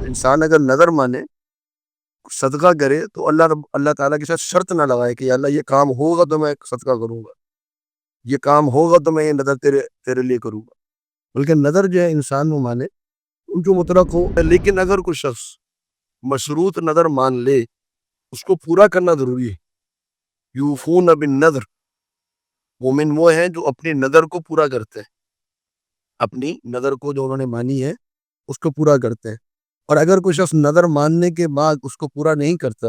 انسان اگر نظر مانے صدقہ کرے تو اللہ تعالیٰ کے ساتھ شرط نہ لگائے کہ یا اللہ یہ کام ہوگا تو میں صدقہ کروں گا، یہ کام ہوگا تو میں یہ نظر تیرے لیے کروں گا، بلکہ نظر جو ہے انسان وہ مانے ان جو مطلق ہو۔ لیکن اگر کوئی شخص مشروط نظر مان لے اس کو پورا کرنا ضروری ہے۔ یوفون بالنذر، مومن وہ ہیں جو اپنی نظر کو پورا کرتے ہیں، اپنی نظر کو جو انہوں نے مانی ہے اس کو پورا کرتے ہیں۔ اور اگر کوئی شخص نظر ماننے کے بعد اس کو پورا نہیں کرتا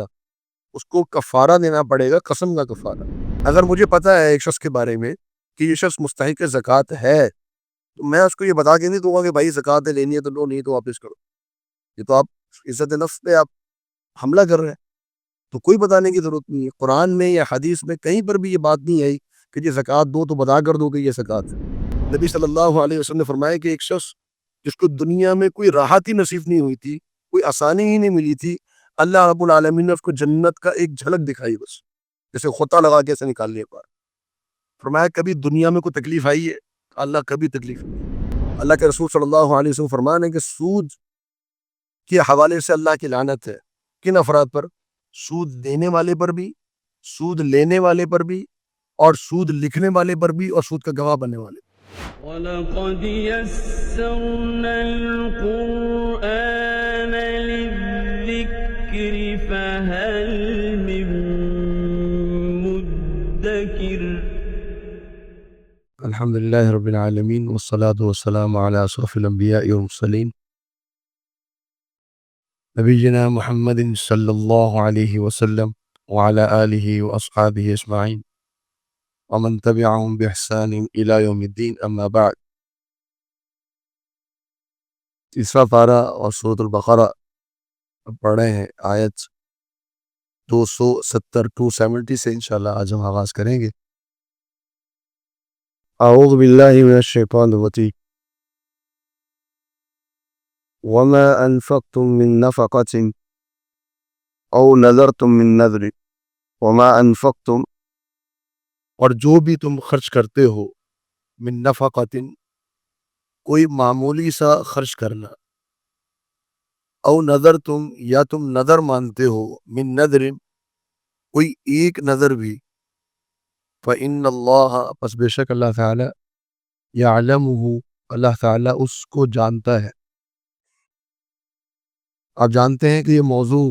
اس کو کفارہ دینا پڑے گا، قسم کا کفارہ۔ اگر مجھے پتا ہے ایک شخص کے بارے میں کہ یہ شخص مستحق زکوٰۃ ہے تو میں اس کو یہ بتا کے نہیں دوں گا کہ بھائی زکوٰۃ لینی ہے تو لو، نہیں تو واپس کرو۔ یہ تو آپ عزت نفس پہ آپ حملہ کر رہے ہیں، تو کوئی بتانے کی ضرورت نہیں ہے۔ قرآن میں یا حدیث میں کہیں پر بھی یہ بات نہیں آئی کہ یہ زکوٰۃ دو تو بتا کر دو کہ یہ زکوٰۃ ہے۔ نبی صلی اللہ علیہ وسلم نے فرمایا کہ ایک شخص جس کو دنیا میں کوئی راحت ہی نصیب نہیں ہوئی تھی، کوئی آسانی ہی نہیں ملی تھی، اللہ رب العالمین نے اس کو جنت کا ایک جھلک دکھائی، بس جیسے خطہ لگا کے اسے نکالنے پر۔ فرمایا کبھی دنیا میں کوئی تکلیف آئی ہے؟ اللہ کبھی تکلیف نہیں۔ اللہ کے رسول صلی اللہ علیہ وسلم فرمانے کہ سود کے حوالے سے اللہ کی لعنت ہے کن افراد پر؟ سود دینے والے پر بھی، سود لینے والے پر بھی، اور سود لکھنے والے پر بھی، اور سود کا گواہ بننے والے۔ وَلَقَدْ يَسَّرْنَا الْقُرْآنَ لِلذِّكْرِ فَهَلْ مِن مُّدَّكِرٍ۔ الحمدللہ رب العالمین والصلاة والسلام علی اشرف الانبیاء والمرسلین نبینا محمد صلی اللہ علیہ وسلم وعلی آلہ واصحابہ اجمعین ومن تبعهم بإحسان إلى يوم الدین، اما بعد۔ تیسرا پارہ اور سورۃ البقرہ پڑھ رہے ہیں، آیت 270 سے انشاءاللہ آج ہم آغاز کریں گے۔ اعوذ باللہ من الشیطان الرجیم۔ وما انفقتم من نفقۃ او نذرتم من نذر وما انفقتم، اور جو بھی تم خرچ کرتے ہو، من نفقۃ کوئی معمولی سا خرچ کرنا، او نذر تم یا تم نذر مانتے ہو، من نذر کوئی ایک نذر بھی، فإن اللہ پس بے شک اللہ تعالی، یعلمہ اللہ تعالی اس کو جانتا ہے۔ آپ جانتے ہیں کہ یہ موضوع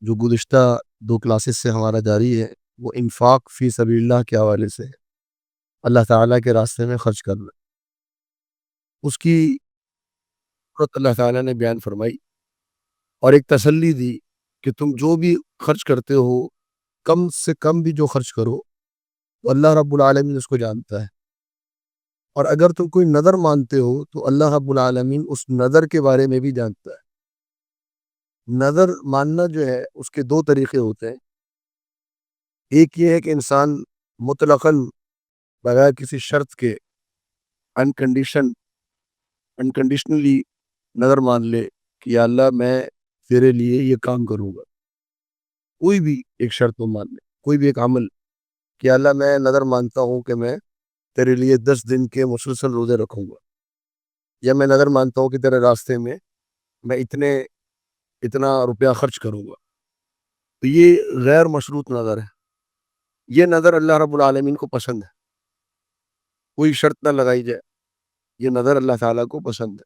جو گزشتہ 2 کلاسز سے ہمارا جاری ہے وہ انفاق فی سبیل اللہ کے حوالے سے ہے، اللہ تعالیٰ کے راستے میں خرچ کرنا۔ اس کی صورت اللہ تعالیٰ نے بیان فرمائی اور ایک تسلی دی کہ تم جو بھی خرچ کرتے ہو، کم سے کم بھی جو خرچ کرو تو اللہ رب العالمین اس کو جانتا ہے، اور اگر تم کوئی نظر مانتے ہو تو اللہ رب العالمین اس نظر کے بارے میں بھی جانتا ہے۔ نظر ماننا جو ہے اس کے 2 طریقے ہوتے ہیں۔ ایک یہ ہے کہ انسان مطلقاً بغیر کسی شرط کے انکنڈیشنلی نظر مان لے کہ یا اللہ میں تیرے لیے یہ کام کروں گا، کوئی بھی ایک شرط وہ مان لے، کوئی بھی ایک عمل، کہ اللہ میں نظر مانتا ہوں کہ میں تیرے لیے 10 دن کے مسلسل روزے رکھوں گا، یا میں نظر مانتا ہوں کہ تیرے راستے میں میں اتنا روپیہ خرچ کروں گا، تو یہ غیر مشروط نظر ہے۔ یہ نظر اللہ رب العالمین کو پسند ہے، کوئی شرط نہ لگائی جائے، یہ نظر اللہ تعالیٰ کو پسند ہے۔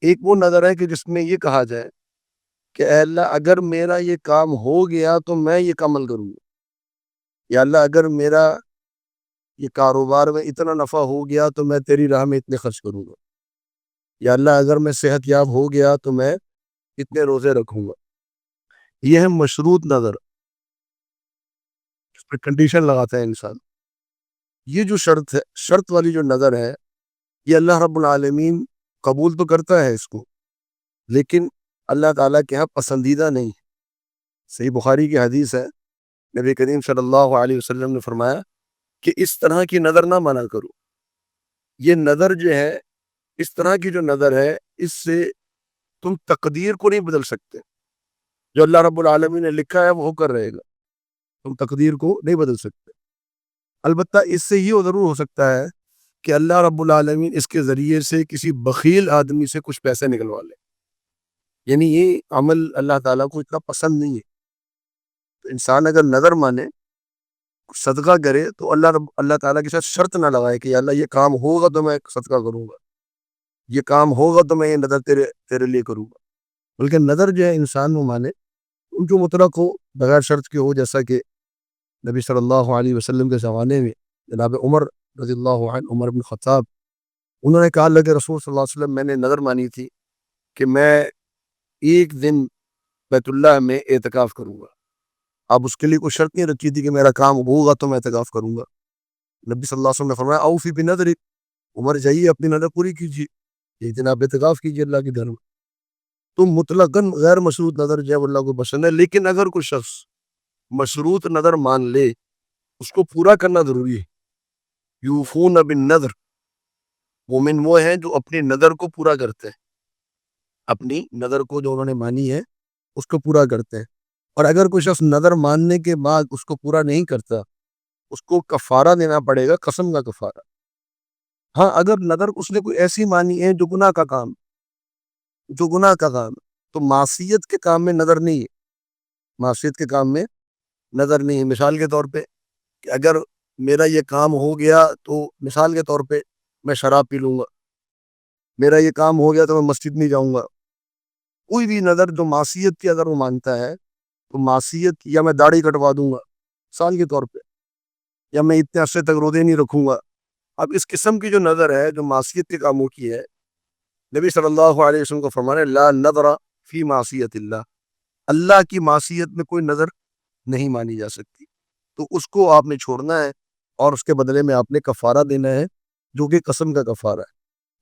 ایک وہ نظر ہے کہ جس میں یہ کہا جائے کہ اے اللہ اگر میرا یہ کام ہو گیا تو میں یہ عمل کروں گا، یا اللہ اگر میرا یہ کاروبار میں اتنا نفع ہو گیا تو میں تیری راہ میں اتنے خرچ کروں گا، یا اللہ اگر میں صحت یاب ہو گیا تو میں اتنے روزے رکھوں گا۔ یہ ہے مشروط نظر، اس پہ کنڈیشن لگاتا ہے انسان۔ یہ جو شرط والی جو نظر ہے یہ اللہ رب العالمین قبول تو کرتا ہے اس کو، لیکن اللہ تعالیٰ کے ہاں پسندیدہ نہیں۔ صحیح بخاری کی حدیث ہے، نبی کریم صلی اللہ علیہ وسلم نے فرمایا کہ اس طرح کی نظر نہ مانا کرو۔ یہ نظر جو ہے، اس طرح کی جو نظر ہے، اس سے تم تقدیر کو نہیں بدل سکتے۔ جو اللہ رب العالمین نے لکھا ہے وہ ہو کر رہے گا، تم تقدیر کو نہیں بدل سکتے۔ البتہ اس سے یہ ضرور ہو سکتا ہے کہ اللہ رب العالمین اس کے ذریعے سے کسی بخیل آدمی سے کچھ پیسے نکلوا لے، یعنی یہ عمل اللہ تعالیٰ کو اتنا پسند نہیں ہے. تو انسان اگر نظر مانے صدقہ کرے تو اللہ تعالیٰ کے ساتھ شرط نہ لگائے کہ یا اللہ یہ کام ہوگا تو میں صدقہ کروں گا, یہ کام ہوگا تو میں یہ نظر تیرے لیے کروں گا. بلکہ نظر جو ہے انسان وہ مانے ان جو مطلق ہو, بغیر شرط کے ہو, جیسا کہ نبی صلی اللہ علیہ وسلم کے زمانے میں جناب عمر رضی اللہ عنہ, عمر بن خطاب, انہوں نے کہا اللہ کے رسول صلی اللہ علیہ وسلم میں نے نظر مانی تھی کہ میں ایک دن بیت اللہ میں اعتکاف کروں گا. اب اس کے لیے کوئی شرط نہیں رکھی تھی کہ میرا کام ہوگا تو میں اعتکاف کروں گا. نبی صلی اللہ علیہ وسلم نے فرمایا اوفی بنظرک, عمر جائیے اپنی نظر پوری کیجیے, ایک دن آپ اعتکاف کیجیے اللہ کے گھر میں. تو مطلقاً غیر مشروط نظر جو ہے وہ اللہ کو پسند ہے. لیکن اگر کوئی شخص مشروط نظر مان لے اس کو پورا کرنا ضروری ہے. یوفون بالنذر, مومن وہ ہیں جو اپنی نظر کو پورا کرتے ہیں, اپنی نظر کو جو انہوں نے مانی ہے اس کو پورا کرتے ہیں. اور اگر کوئی شخص نظر ماننے کے بعد اس کو پورا نہیں کرتا اس کو کفارہ دینا پڑے گا, قسم کا کفارہ. ہاں اگر نظر اس نے کوئی ایسی مانی ہے جو گناہ کا کام تو معصیت کے کام میں نظر نہیں ہے, معصیت کے کام میں نظر نہیں ہے. مثال کے طور پہ کہ اگر میرا یہ کام ہو گیا تو مثال کے طور پہ میں شراب پی لوں گا, میرا یہ کام ہو گیا تو میں مسجد نہیں جاؤں گا. کوئی بھی نظر جو معصیت کی اگر وہ مانتا ہے تو معصیت, یا میں داڑھی کٹوا دوں گا مثال کے طور پہ, یا میں اتنے عرصے تک روزے نہیں رکھوں گا. اب اس قسم کی جو نظر ہے جو معصیت کے کاموں کی ہے, نبی صلی اللہ علیہ وسلم کو فرمانے لا نظر فی معصیت اللہ, اللہ کی معصیت میں کوئی نظر نہیں مانی جا سکتی. تو اس کو آپ نے چھوڑنا ہے اور اس کے بدلے میں آپ نے کفارہ دینا ہے جو کہ قسم کا کفارہ ہے.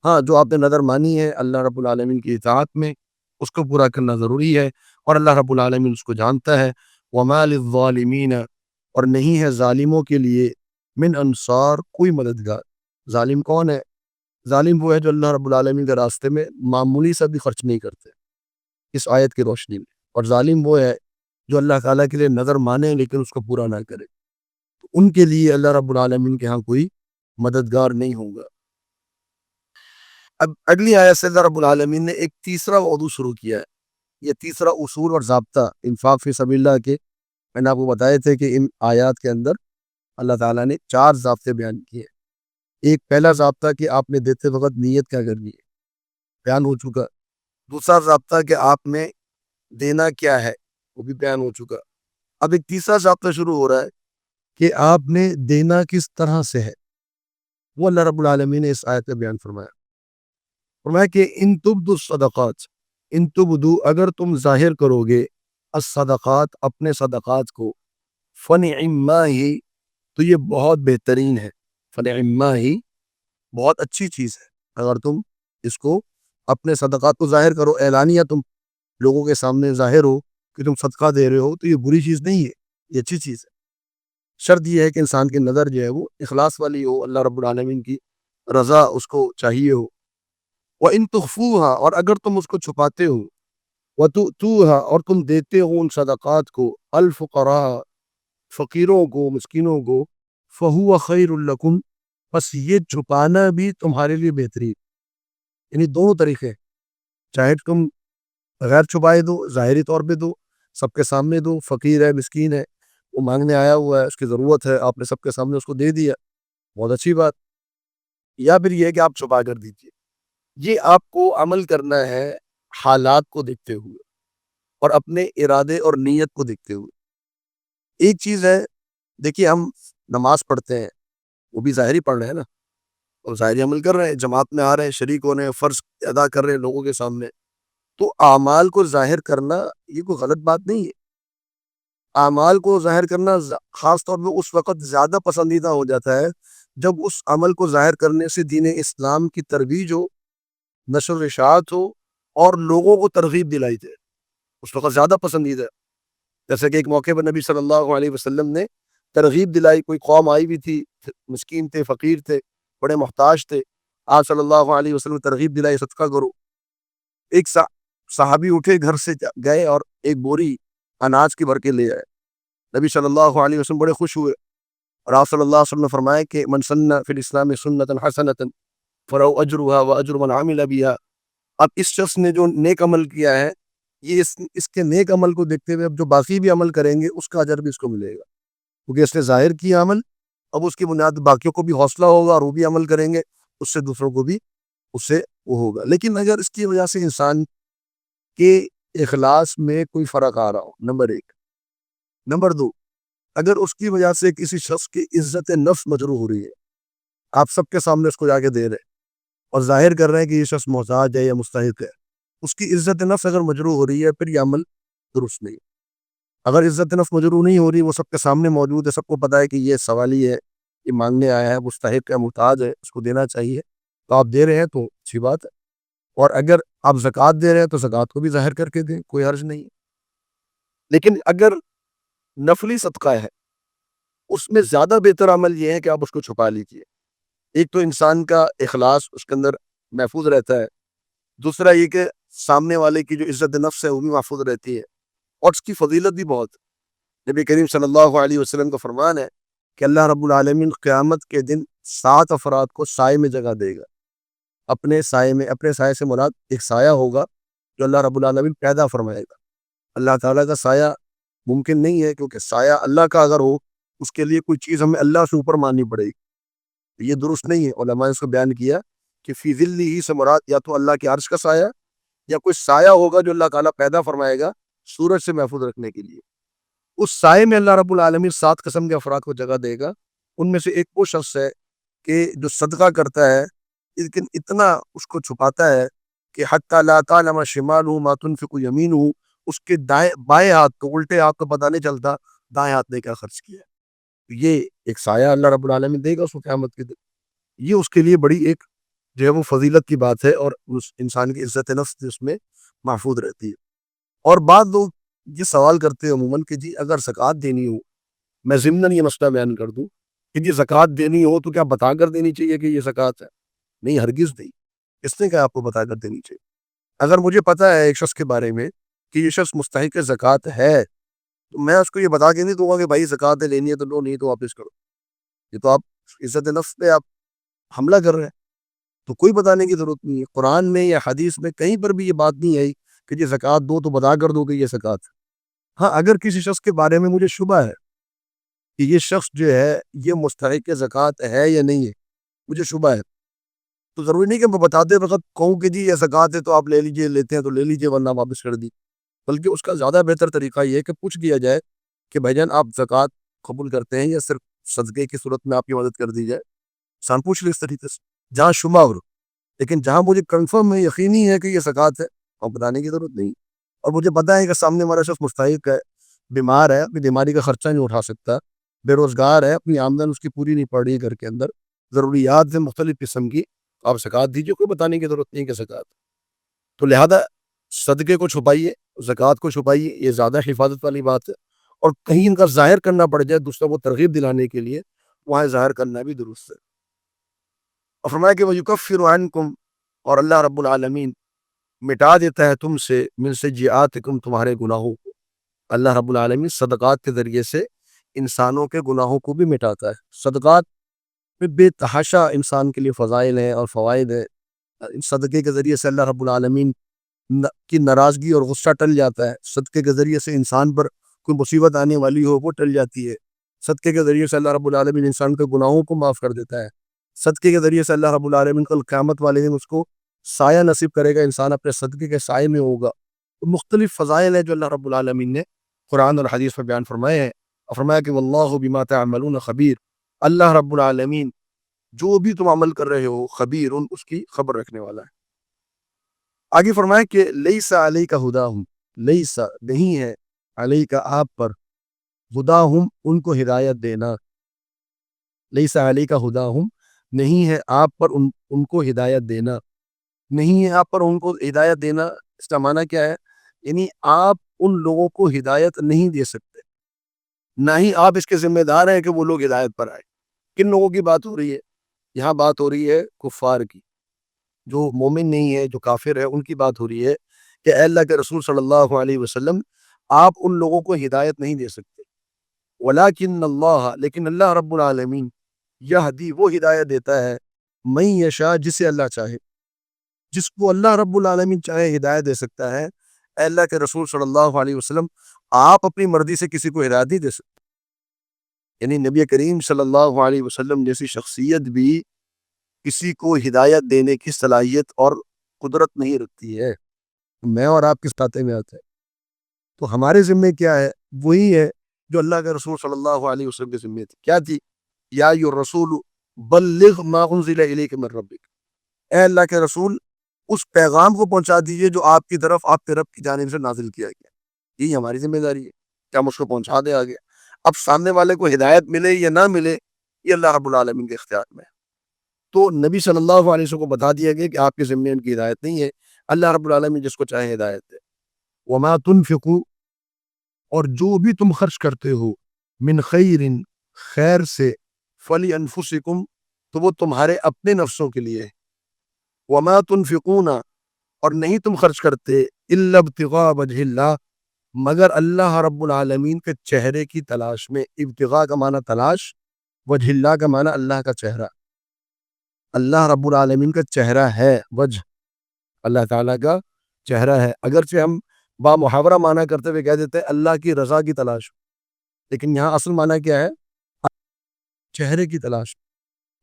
ہاں جو آپ نے نظر مانی ہے اللہ رب العالمین کی اطاعت میں اس کو پورا کرنا ضروری ہے, اور اللہ رب العالمین اس کو جانتا ہے. وما للظالمین, اور نہیں ہے ظالموں کے لیے من انصار, کوئی مددگار. ظالم کون ہے؟ ظالم وہ ہے جو اللہ رب العالمین کے راستے میں معمولی سا بھی خرچ نہیں کرتے اس آیت کی روشنی میں, اور ظالم وہ ہے جو اللہ تعالیٰ کے لیے نظر مانے لیکن اس کو پورا نہ کرے. تو ان کے لیے اللہ رب العالمین کے ہاں کوئی مددگار نہیں ہوگا. اب اگلی آیت سے اللہ رب العالمین نے ایک تیسرا موضوع شروع کیا ہے. یہ تیسرا اصول اور ضابطہ انفاق فی سبیل اللہ کے میں نے آپ کو بتائے تھے کہ ان آیات کے اندر اللہ تعالیٰ نے 4 ضابطے بیان کیے. ایک پہلا ضابطہ کہ آپ نے دیتے وقت نیت کیا کرنی ہے, بیان ہو چکا. دوسرا ضابطہ کہ آپ نے دینا کیا ہے, وہ بھی بیان ہو چکا. اب ایک تیسرا ضابطہ شروع ہو رہا ہے کہ آپ نے دینا کس طرح سے ہے, وہ اللہ رب العالمین نے اس آیت میں بیان فرمایا. فرمایا کہ ان تبدو الصدقات, ان تبدو, اگر تم ظاہر کرو گے الصدقات, اپنے صدقات کو, فنعما ہی, تو یہ بہت بہترین ہے. فنعما ہی, بہت اچھی چیز ہے. اگر تم اس کو اپنے صدقات کو ظاہر کرو, اعلانیہ تم لوگوں کے سامنے ظاہر ہو کہ تم صدقہ دے رہے ہو, تو یہ بری چیز نہیں ہے, یہ اچھی چیز ہے. شرط یہ ہے کہ انسان کی نظر جو ہے وہ اخلاص والی ہو, اللہ رب العالمین کی رضا اس کو چاہیے ہو. وَإِن تُخْفُوهَا, اور اگر تم اس کو چھپاتے ہو, وَتُؤْتُوهَا, اور تم دیتے ہو ان صدقات کو, الفقراء, فقیروں کو, مسکینوں کو, فَهُوَ خَيْرٌ لَكُمْ, بس یہ چھپانا بھی تمہارے لیے بہترین. یعنی دونوں طریقے, چاہے تم غیر چھپائے دو, ظاہری طور پہ دو, سب کے سامنے دو, فقیر ہے, مسکین ہے, وہ مانگنے آیا ہوا ہے, اس کی ضرورت ہے, آپ نے سب کے سامنے اس کو دے دیا, بہت اچھی بات. یا پھر یہ ہے کہ آپ چھپا کر دیجیے. یہ آپ کو عمل کرنا ہے حالات کو دیکھتے ہوئے اور اپنے ارادے اور نیت کو دیکھتے ہوئے. ایک چیز ہے, دیکھیے ہم نماز پڑھتے ہیں, وہ بھی ظاہری پڑھ رہے ہیں نا, اور ظاہری عمل کر رہے ہیں, جماعت میں آ رہے ہیں, شریک ہونے, فرض ادا کر رہے ہیں لوگوں کے سامنے. تو اعمال کو ظاہر کرنا یہ کوئی غلط بات نہیں ہے. اعمال کو ظاہر کرنا خاص طور پہ اس وقت زیادہ پسندیدہ ہو جاتا ہے جب اس عمل کو ظاہر کرنے سے دین اسلام کی ترویج ہو, نشر و اشاعت ہو, اور لوگوں کو ترغیب دلائی دے, اس وقت زیادہ پسندیدہ. جیسے کہ ایک موقع پر نبی صلی اللہ علیہ وسلم نے ترغیب دلائی, کوئی قوم آئی بھی تھی, مسکین تھے, فقیر تھے, بڑے محتاج تھے, آپ صلی اللہ علیہ وسلم نے ترغیب دلائی صدقہ کرو. ایک صحابی اٹھے, گھر سے گئے اور ایک بوری اناج کی بھر کے لے آئے. نبی صلی اللہ علیہ وسلم بڑے خوش ہوئے, اور آپ صلی اللہ علیہ وسلم نے فرمایا کہ من سن فی الاسلام سنۃ حسنۃ فلہ اجرها واجر من عمل بها. اب اس شخص نے جو نیک عمل کیا ہے یہ اس کے نیک عمل کو دیکھتے ہوئے اب جو باقی بھی عمل کریں گے اس کا اجر بھی اس کو ملے گا، کیونکہ اس نے ظاہر کیا عمل، اب اس کی بنیاد باقیوں کو بھی حوصلہ ہوگا اور وہ بھی عمل کریں گے، اس سے دوسروں کو بھی اس سے وہ ہوگا۔ لیکن اگر اس کی وجہ سے انسان کے اخلاص میں کوئی فرق آ رہا ہو، نمبر ایک، نمبر دو، اگر اس کی وجہ سے کسی شخص کی عزت نفس مجروح ہو رہی ہے، آپ سب کے سامنے اس کو جا کے دے رہے اور ظاہر کر رہے ہیں کہ یہ شخص محتاج ہے یا مستحق ہے، اس کی عزت نفس اگر مجروح ہو رہی ہے پھر یہ عمل درست نہیں۔ اگر عزت نفس مجروح نہیں ہو رہی، وہ سب کے سامنے موجود ہے، سب کو پتہ ہے کہ یہ سوالی ہے، یہ مانگنے آیا ہے، مستحق ہے، محتاج ہے، اس کو دینا چاہیے، تو آپ دے رہے ہیں تو اچھی بات ہے۔ اور اگر آپ زکوٰۃ دے رہے ہیں تو زکوٰۃ کو بھی ظاہر کر کے دیں، کوئی حرج نہیں ہے۔ لیکن اگر نفلی صدقہ ہے، اس میں زیادہ بہتر عمل یہ ہے کہ آپ اس کو چھپا لیجئے۔ ایک تو انسان کا اخلاص اس کے اندر محفوظ رہتا ہے، دوسرا یہ کہ سامنے والے کی جو عزت نفس ہے وہ بھی محفوظ رہتی ہے، اور اس کی فضیلت بھی بہت ہے۔ نبی کریم صلی اللہ علیہ وسلم کا فرمان ہے کہ اللہ رب العالمین قیامت کے دن 7 افراد کو سائے میں جگہ دے گا، اپنے سائے میں۔ اپنے سائے سے مراد ایک سایہ ہوگا جو اللہ رب العالمین پیدا فرمائے گا۔ اللہ تعالیٰ کا سایہ ممکن نہیں ہے، کیونکہ سایہ اللہ کا اگر ہو اس کے لیے کوئی چیز ہمیں اللہ سے اوپر ماننی پڑے گی، یہ درست نہیں ہے۔ علماء نے اس کو بیان کیا کہ فی ظلہ سے مراد یا تو اللہ کے عرش کا سایہ یا کوئی سایہ ہوگا جو اللہ تعالیٰ پیدا فرمائے گا سورج سے محفوظ رکھنے کے لیے۔ اس سائے میں اللہ رب العالمین 7 قسم کے افراد کو جگہ دے گا۔ ان میں سے ایک وہ شخص ہے کہ جو صدقہ کرتا ہے لیکن اتنا اس کو چھپاتا ہے کہ حتی لا تعلم شمالہ ما تنفق یمینہ، اس کے بائیں ہاتھ کو، الٹے ہاتھ کو پتہ نہیں چلتا دائیں ہاتھ نے کیا خرچ کیا ہے۔ یہ ایک سایہ اللہ رب العالمین دے گا اس کو قیامت کے دن۔ یہ اس کے لیے بڑی ایک جو ہے وہ فضیلت کی بات ہے، اور اس انسان کی عزت نفس اس میں محفوظ رہتی ہے۔ اور بعض لوگ یہ سوال کرتے ہیں عموماً کہ جی اگر زکوٰۃ دینی ہو، میں ضمناً یہ مسئلہ بیان کر دوں کہ جی زکوٰۃ دینی ہو تو کیا بتا کر دینی چاہیے کہ یہ زکوٰۃ ہے؟ نہیں، ہرگز نہیں۔ اس نے کہا آپ کو بتا کر دینی چاہیے؟ اگر مجھے پتہ ہے ایک شخص کے بارے میں کہ یہ شخص مستحق زکوٰۃ ہے، تو میں اس کو یہ بتا کے نہیں دوں گا کہ بھائی زکوٰۃ لینی ہے تو لو، نہیں تو واپس کرو۔ یہ تو آپ عزت نفس پہ آپ حملہ کر رہے ہیں، تو کوئی بتانے کی ضرورت نہیں ہے۔ قرآن میں یا حدیث میں کہیں پر بھی یہ بات نہیں آئی کہ یہ زکوٰۃ دو تو بتا کر دو کہ یہ زکوٰۃ ہے۔ ہاں، اگر کسی شخص کے بارے میں مجھے شبہ ہے کہ یہ شخص جو ہے یہ مستحق زکوٰۃ ہے یا نہیں ہے، مجھے شبہ ہے، تو ضروری نہیں کہ میں بتاتے وقت کہوں کہ جی یہ زکوٰۃ ہے تو آپ لے لیجئے، لیتے ہیں تو لے لیجئے ورنہ واپس کر دی۔ بلکہ اس کا زیادہ بہتر طریقہ یہ ہے کہ پوچھ لیا جائے کہ بھائی جان آپ زکوٰۃ قبول کرتے ہیں یا صرف صدقے کی صورت میں آپ کی مدد کر دی جائے۔ انسان پوچھ لے اس طریقے سے جہاں شبہ ہو، لیکن جہاں مجھے کنفرم ہے، یقینی ہے کہ یہ زکوٰۃ ہے، اور بتانے کی ضرورت نہیں۔ اور مجھے پتہ ہے کہ سامنے ہمارا شخص مستحق ہے، بیمار ہے، اپنی بیماری کا خرچہ نہیں اٹھا سکتا، بے روزگار ہے، اپنی آمدن اس کی پوری نہیں پڑ رہی ہے، گھر کے اندر ضروریات ہیں مختلف قسم کی، آپ زکوٰۃ دیجیے، کوئی بتانے کی ضرورت نہیں کہ زکوٰۃ۔ تو لہذا صدقے کو چھپائیے، زکوٰۃ کو چھپائیے، یہ زیادہ حفاظت والی بات ہے۔ اور کہیں ان کا ظاہر کرنا پڑ جائے دوسروں کو ترغیب دلانے کے لیے، وہاں ظاہر کرنا بھی درست ہے۔ اور فرمایا کہ وَيُكَفِّرُ عَنْكُمْ، اور اللہ رب العالمین مٹا دیتا ہے تم سے، من سیئاتکم، تمہارے گناہوں کو۔ اللہ رب العالمین صدقات کے ذریعے سے انسانوں کے گناہوں کو بھی مٹاتا ہے۔ صدقات میں بے تحاشا انسان کے لیے فضائل ہیں اور فوائد ہیں۔ اس صدقے کے ذریعے سے اللہ رب العالمین کی ناراضگی اور غصہ ٹل جاتا ہے۔ صدقے کے ذریعے سے انسان پر کوئی مصیبت آنے والی ہو وہ ٹل جاتی ہے۔ صدقے کے ذریعے سے اللہ رب العالمین انسان کے گناہوں کو معاف کر دیتا ہے۔ صدقے کے ذریعے سے اللہ رب العالمین کل قیامت والے دن اس کو سایہ نصیب کرے گا، انسان اپنے صدقے کے سائے میں ہوگا۔ تو مختلف فضائل ہیں جو اللہ رب العالمین نے قرآن اور حدیث میں بیان فرمائے ہیں، اور فرمایا کہ واللہ بما تعملون خبیر، اللہ رب العالمین جو بھی تم عمل کر رہے ہو خبیر، اس کی خبر رکھنے والا ہے۔ آگے فرمایا کہ لیس علیک ہداہم، لیس نہیں ہے علیک آپ پر، ہداہم ان کو ہدایت دینا، لیس علیک ہداہم نہیں ہے آپ پر ان کو ہدایت دینا، نہیں ہے آپ پر ان کو ہدایت دینا۔ اس کا معنی کیا ہے؟ یعنی آپ ان لوگوں کو ہدایت نہیں دے سکتے، نہ ہی آپ اس کے ذمہ دار ہیں کہ وہ لوگ ہدایت پر آئے۔ کن لوگوں کی بات ہو رہی ہے؟ یہاں بات ہو رہی ہے کفار کی، جو مومن نہیں ہے، جو کافر ہے، ان کی بات ہو رہی ہے کہ اے اللہ کے رسول صلی اللہ علیہ وسلم آپ ان لوگوں کو ہدایت نہیں دے سکتے۔ ولیکن اللہ، لیکن اللہ رب العالمین یہدی، وہ ہدایت دیتا ہے، من یشاء، جسے اللہ چاہے، جس کو اللہ رب العالمین چاہے ہدایت دے سکتا ہے۔ اے اللہ کے رسول صلی اللہ علیہ وسلم آپ اپنی مرضی سے کسی کو ہدایت نہیں دے سکتے. یعنی نبی کریم صلی اللہ علیہ وسلم جیسی شخصیت بھی کسی کو ہدایت دینے کی صلاحیت اور قدرت نہیں رکھتی ہے. میں اور آپ کس کھاتے میں آتا ہے؟ تو ہمارے ذمے کیا ہے؟ وہی ہے جو اللہ کے رسول صلی اللہ علیہ وسلم کے ذمے تھی. کیا تھی؟ یا ایھا الرسول بلغ ما انزل الیک من ربک، اے اللہ کے رسول اس پیغام کو پہنچا دیجئے جو آپ کی طرف آپ کے رب کی جانب سے نازل کیا گیا. یہی ہماری ذمہ داری ہے کہ ہم اس کو پہنچا دیں آگے. اب سامنے والے کو ہدایت ملے یا نہ ملے یہ اللہ رب العالمین کے اختیار میں ہے. تو نبی صلی اللہ علیہ وسلم کو بتا دیا گیا کہ آپ کے ذمے ان کی ہدایت نہیں ہے، اللہ رب العالمین جس کو چاہے ہدایت دے. وما تنفقوا، اور جو بھی تم خرچ کرتے ہو، من خیر، خیر سے، فلانفسکم، تو وہ تمہارے اپنے نفسوں کے لیے. وما تنفقون، اور نہیں تم خرچ کرتے، الا ابتغاء وجہ اللہ، مگر اللہ رب العالمین کے چہرے کی تلاش میں. ابتغاء کا معنی تلاش، وجہ اللہ کا معنی اللہ کا چہرہ. اللہ رب العالمین کا چہرہ ہے، وجہ اللہ تعالیٰ کا چہرہ ہے. اگرچہ ہم با محاورہ معنی کرتے ہوئے کہہ دیتے ہیں اللہ کی رضا کی تلاش، لیکن یہاں اصل معنی کیا ہے؟ چہرے کی تلاش.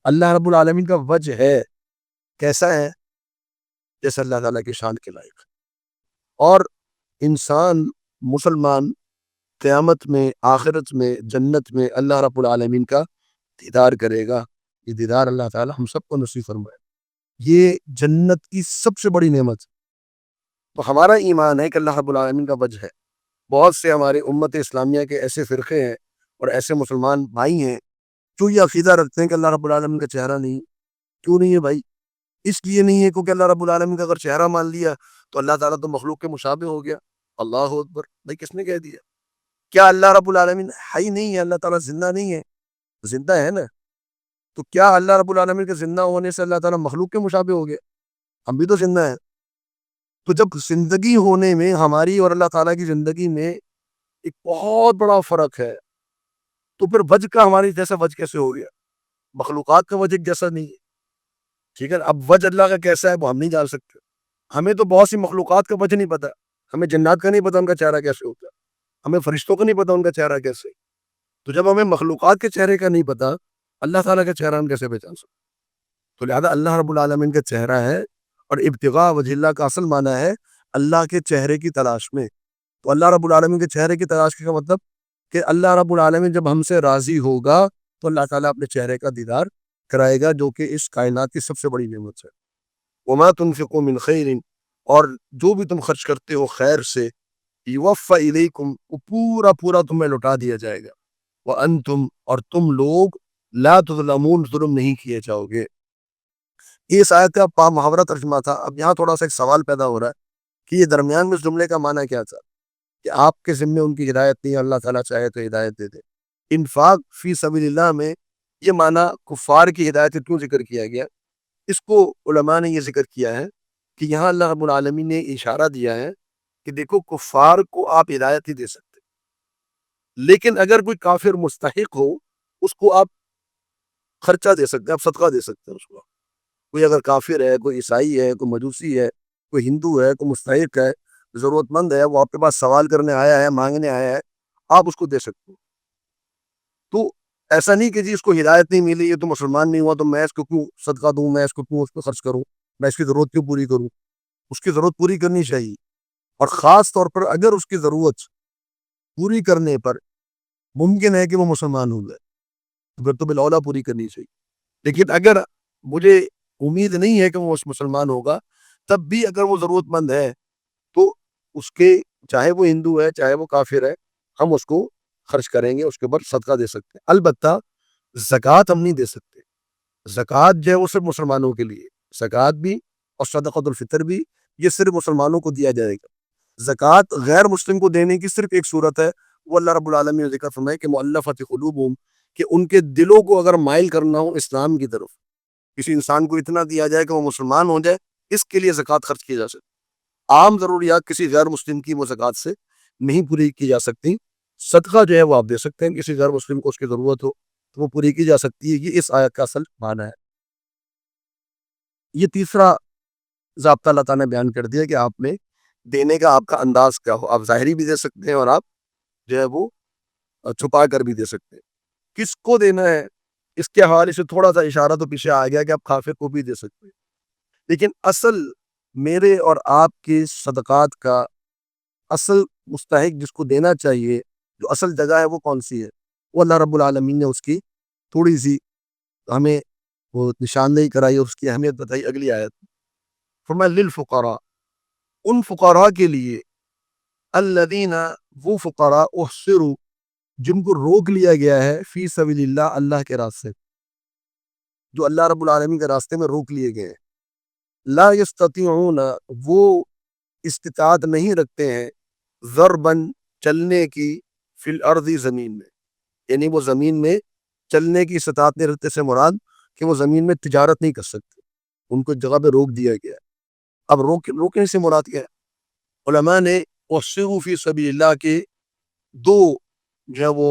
اللہ رب العالمین کا وجہ ہے، کیسا ہے؟ جیسے اللہ تعالیٰ کی شان کے لائق. اور انسان مسلمان قیامت میں، آخرت میں، جنت میں اللہ رب العالمین کا دیدار کرے گا. یہ دیدار اللہ تعالیٰ ہم سب کو نصیب فرمائے. یہ جنت کی سب سے بڑی نعمت. تو ہمارا ایمان ہے کہ اللہ رب العالمین کا وجہ ہے. بہت سے ہمارے امت اسلامیہ کے ایسے فرقے ہیں اور ایسے مسلمان بھائی ہیں جو یہ عقیدہ رکھتے ہیں کہ اللہ رب العالمین کا چہرہ نہیں. کیوں نہیں ہے بھائی؟ اس لیے نہیں ہے کیونکہ اللہ رب العالمین کا اگر چہرہ مان لیا تو اللہ تعالیٰ تو مخلوق کے مشابہ ہو گیا. اللہ اکبر. بھائی کس نے کہہ دیا؟ کیا اللہ رب العالمین حی نہیں ہے؟ اللہ تعالیٰ زندہ نہیں ہے؟ زندہ ہے نا. تو کیا اللہ رب العالمین کے زندہ ہونے سے اللہ تعالیٰ مخلوق کے مشابہ ہو گیا؟ ہم بھی تو زندہ ہیں. تو جب زندگی ہونے میں ہماری اور اللہ تعالیٰ کی زندگی میں ایک بہت بڑا فرق ہے، تو پھر وجہ کا ہماری جیسا وجہ کیسے ہو گیا؟ مخلوقات کا وجہ جیسا نہیں ہے. ٹھیک ہے، اب وجہ اللہ کا کیسا ہے وہ ہم نہیں جان سکتے. ہمیں تو بہت سی مخلوقات کا وجہ نہیں پتا. ہمیں جنات کا نہیں پتا ان کا چہرہ کیسے ہوتا ہے، ہمیں فرشتوں کا نہیں پتا ان کا چہرہ کیسے. تو جب ہمیں مخلوقات کے چہرے کا نہیں پتا، اللہ تعالیٰ کا چہرہ ہم کیسے پہچان سکتے؟ تو لہذا اللہ رب العالمین کا چہرہ ہے. اور ابتغاء وجہ اللہ کا اصل معنی ہے اللہ کے چہرے کی تلاش میں. تو اللہ رب العالمین کے چہرے کی تلاش کا مطلب کہ اللہ رب العالمین جب ہم سے راضی ہوگا تو اللہ تعالیٰ اپنے چہرے کا دیدار کرائے گا، جو کہ اس کائنات کی سب سے بڑی نعمت ہے. وما تنفقوا من خیر، اور جو بھی تم خرچ کرتے ہو خیر سے، یوفی الیکم، وہ پورا پورا تمہیں لوٹا دیا جائے گا. وانتم، اور تم لوگ، لا تظلمون، ظلم نہیں کیے جاؤ گے. اس آیت کا پا محاورہ ترجمہ تھا. اب یہاں تھوڑا سا ایک سوال پیدا ہو رہا ہے کہ یہ درمیان میں اس جملے کا معنی کیا تھا کہ آپ کے ذمے ان کی ہدایت نہیں، اللہ تعالیٰ چاہے تو ہدایت دے دے. انفاق فی سبیل اللہ میں یہ معنی کفار کی ہدایت کیوں ذکر کیا گیا؟ اس کو علماء نے یہ ذکر کیا ہے کہ یہاں اللہ رب العالمین نے اشارہ دیا ہے کہ دیکھو کفار کو آپ ہدایت نہیں دے سکتے، لیکن اگر کوئی کافر مستحق ہو اس کو آپ خرچہ دے سکتے ہیں، آپ صدقہ دے سکتے ہیں اس کو. کوئی اگر کافر ہے، کوئی عیسائی ہے، کوئی مجوسی ہے، کوئی ہندو ہے، کوئی مستحق ہے، ضرورت مند ہے، وہ آپ کے پاس سوال کرنے آیا ہے، مانگنے آیا ہے، آپ اس کو دے سکتے ہو. تو ایسا نہیں کہ جی اس کو ہدایت نہیں ملی، یہ تو مسلمان نہیں ہوا تو میں اس کو کیوں صدقہ دوں، میں اس کو کیوں اس پہ خرچ کروں، میں اس کی ضرورت کیوں پوری کروں. اس کی ضرورت پوری کرنی چاہیے، اور خاص طور پر اگر اس کی ضرورت پوری کرنے پر ممکن ہے کہ وہ مسلمان ہو جائے تو پھر تو بالاولیٰ پوری کرنی چاہیے. لیکن اگر مجھے امید نہیں ہے کہ وہ مسلمان ہوگا، تب بھی اگر وہ ضرورت مند ہے تو اس کے، چاہے وہ ہندو ہے چاہے وہ کافر ہے، ہم اس کو خرچ کریں گے، اس کے اوپر صدقہ دے سکتے ہیں. البتہ زکوٰۃ ہم نہیں دے سکتے. زکوٰۃ جو ہے وہ صرف مسلمانوں کے لیے، زکوٰۃ بھی اور صدقۃ الفطر بھی یہ صرف مسلمانوں کو دیا جائے گا. زکوٰۃ غیر مسلم کو دینے کی صرف ایک صورت ہے، وہ اللہ رب العالمین نے ذکر فرمایا کہ مؤلفۃ قلوبہم، کہ ان کے دلوں کو اگر مائل کرنا ہو اسلام کی طرف، کسی انسان کو اتنا دیا جائے کہ وہ مسلمان ہو جائے، اس کے لیے زکوٰۃ خرچ کی جا سکتی. عام ضروریات کسی غیر مسلم کی وہ زکوٰۃ سے نہیں پوری کی جا سکتی. صدقہ جو ہے وہ آپ دے سکتے ہیں، کسی غیر مسلم کو اس کی ضرورت ہو تو وہ پوری کی جا سکتی ہے. یہ اس آیت کا اصل معنی ہے. یہ تیسرا ضابطہ اللہ تعالیٰ نے بیان کر دیا کہ آپ میں دینے کا آپ کا انداز کیا ہو. آپ ظاہری بھی دے سکتے ہیں اور آپ جو ہے وہ چھپا کر بھی دے سکتے ہیں. کس کو دینا ہے اس کے حوالے سے تھوڑا سا اشارہ تو پیچھے آ گیا کہ آپ کافر کو بھی دے سکتے ہیں. لیکن اصل میرے اور آپ کے صدقات کا اصل مستحق جس کو دینا چاہیے، جو اصل جگہ ہے، وہ کون سی ہے؟ وہ اللہ رب العالمین نے اس کی تھوڑی سی ہمیں وہ نشاندہی کرائی اور اس کی اہمیت بتائی اگلی آیت. فرمایا للفقراء، ان فقراء کے لیے، الذین، وہ فقراء، احصروا، جن کو روک لیا گیا ہے، فی سبیل اللہ، اللہ کے راستے، جو اللہ رب العالمین کے راستے میں روک لیے گئے ہیں. لا یستطیعون، وہ استطاعت نہیں رکھتے ہیں، ضربن، چلنے کی، فی الارض، زمین میں، یعنی وہ زمین میں چلنے کی استطاعت نہیں رکھتے سے مراد کہ وہ زمین میں تجارت نہیں کر سکتے، ان کو جگہ پہ روک دیا گیا. اب روکنے سے مراد کیا ہے؟ علماء نے احصروا فی سبیل اللہ کے دو جو ہے وہ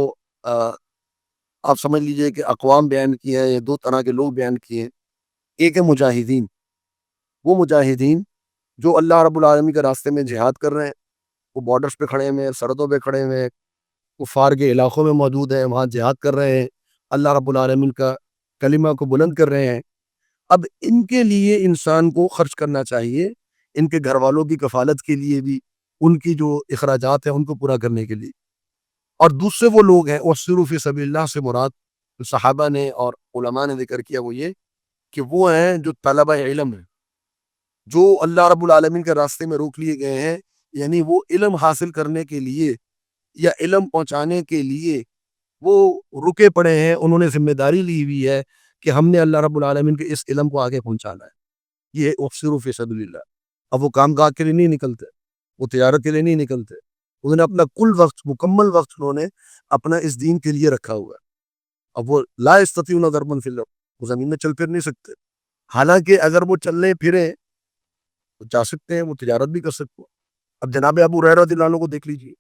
آپ سمجھ لیجئے کہ اقوام بیان کیے ہیں، یا دو طرح کے لوگ بیان کیے ہیں. ایک ہے مجاہدین، وہ مجاہدین جو اللہ رب العالمین کے راستے میں جہاد کر رہے ہیں، وہ بارڈرز پہ کھڑے ہوئے ہیں، سرحدوں پہ کھڑے ہوئے ہیں، کفار کے علاقوں میں موجود ہیں، وہاں جہاد کر رہے ہیں، اللہ رب العالمین کا کلمہ کو بلند کر رہے ہیں. اب ان کے لیے انسان کو خرچ کرنا چاہیے، ان کے گھر والوں کی کفالت کے لیے بھی، ان کی جو اخراجات ہیں ان کو پورا کرنے کے لیے. اور دوسرے وہ لوگ ہیں، وَاحْصِرُوا فِي سَبِيلِ اللَّهِ سے مراد جو صحابہ نے اور علماء نے ذکر کیا وہ یہ کہ وہ ہیں جو طلبہ علم ہیں، جو اللہ رب العالمین کے راستے میں روک لیے گئے ہیں، یعنی وہ علم حاصل کرنے کے لیے یا علم پہنچانے کے لیے وہ رکے پڑے ہیں. انہوں نے ذمہ داری لی ہوئی ہے کہ ہم نے اللہ رب العالمین کے اس علم کو آگے پہنچانا ہے. یہ احصروا فی سبیل اللہ. اب وہ کام کاج کے لیے نہیں نکلتے، وہ تجارت کے لیے نہیں نکلتے، انہوں نے اپنا کل وقت، مکمل وقت انہوں نے اپنا اس دین کے لیے رکھا ہوا ہے. اب وہ لا یستطیعون ضربا فی الارض، وہ زمین میں چل پھر نہیں سکتے، حالانکہ اگر وہ چلنے پھریں تو جا سکتے ہیں، وہ تجارت بھی کر سکتے ہیں. اب جناب ابو ہریرہ رضی اللہ عنہ کو دیکھ لیجیے،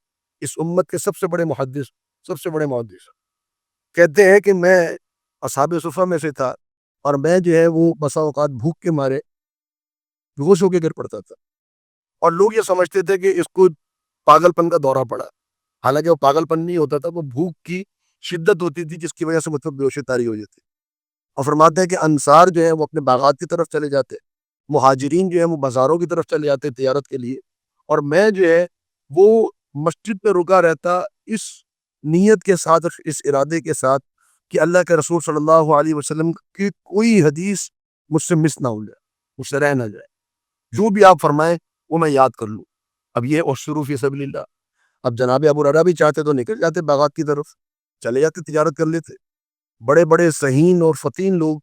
اس امت کے سب سے بڑے محدث، سب سے بڑے محدث، کہتے ہیں کہ میں اصحاب صفہ میں سے تھا، اور میں جو ہے وہ بسا اوقات بھوک کے مارے بے ہوش ہو کے گر پڑتا تھا، اور لوگ یہ سمجھتے تھے کہ اس کو پاگل پن کا دورہ پڑا، حالانکہ وہ پاگل پن نہیں ہوتا تھا، وہ بھوک کی شدت ہوتی تھی جس کی وجہ سے مطلب بے ہوشی طاری ہو جاتی. اور فرماتے ہیں کہ انصار جو ہے وہ اپنے باغات کی طرف چلے جاتے، مہاجرین جو ہے وہ بازاروں کی طرف چلے جاتے تجارت کے لیے، اور میں جو ہے وہ مسجد پہ رکا رہتا، اس نیت کے ساتھ، اس ارادے کے ساتھ کہ اللہ کے رسول صلی اللہ علیہ وسلم کی کوئی حدیث مجھ سے مس نہ ہو جائے، مجھ سے رہ نہ جائے، جو بھی آپ فرمائیں وہ میں یاد کر لوں. اب یہ احصروا فی سبیل اللہ. اب جناب ابو ہریرہ بھی چاہتے تو نکل جاتے باغات کی طرف، چلے جاتے، تجارت کر لیتے. بڑے بڑے ذہین اور فتین لوگ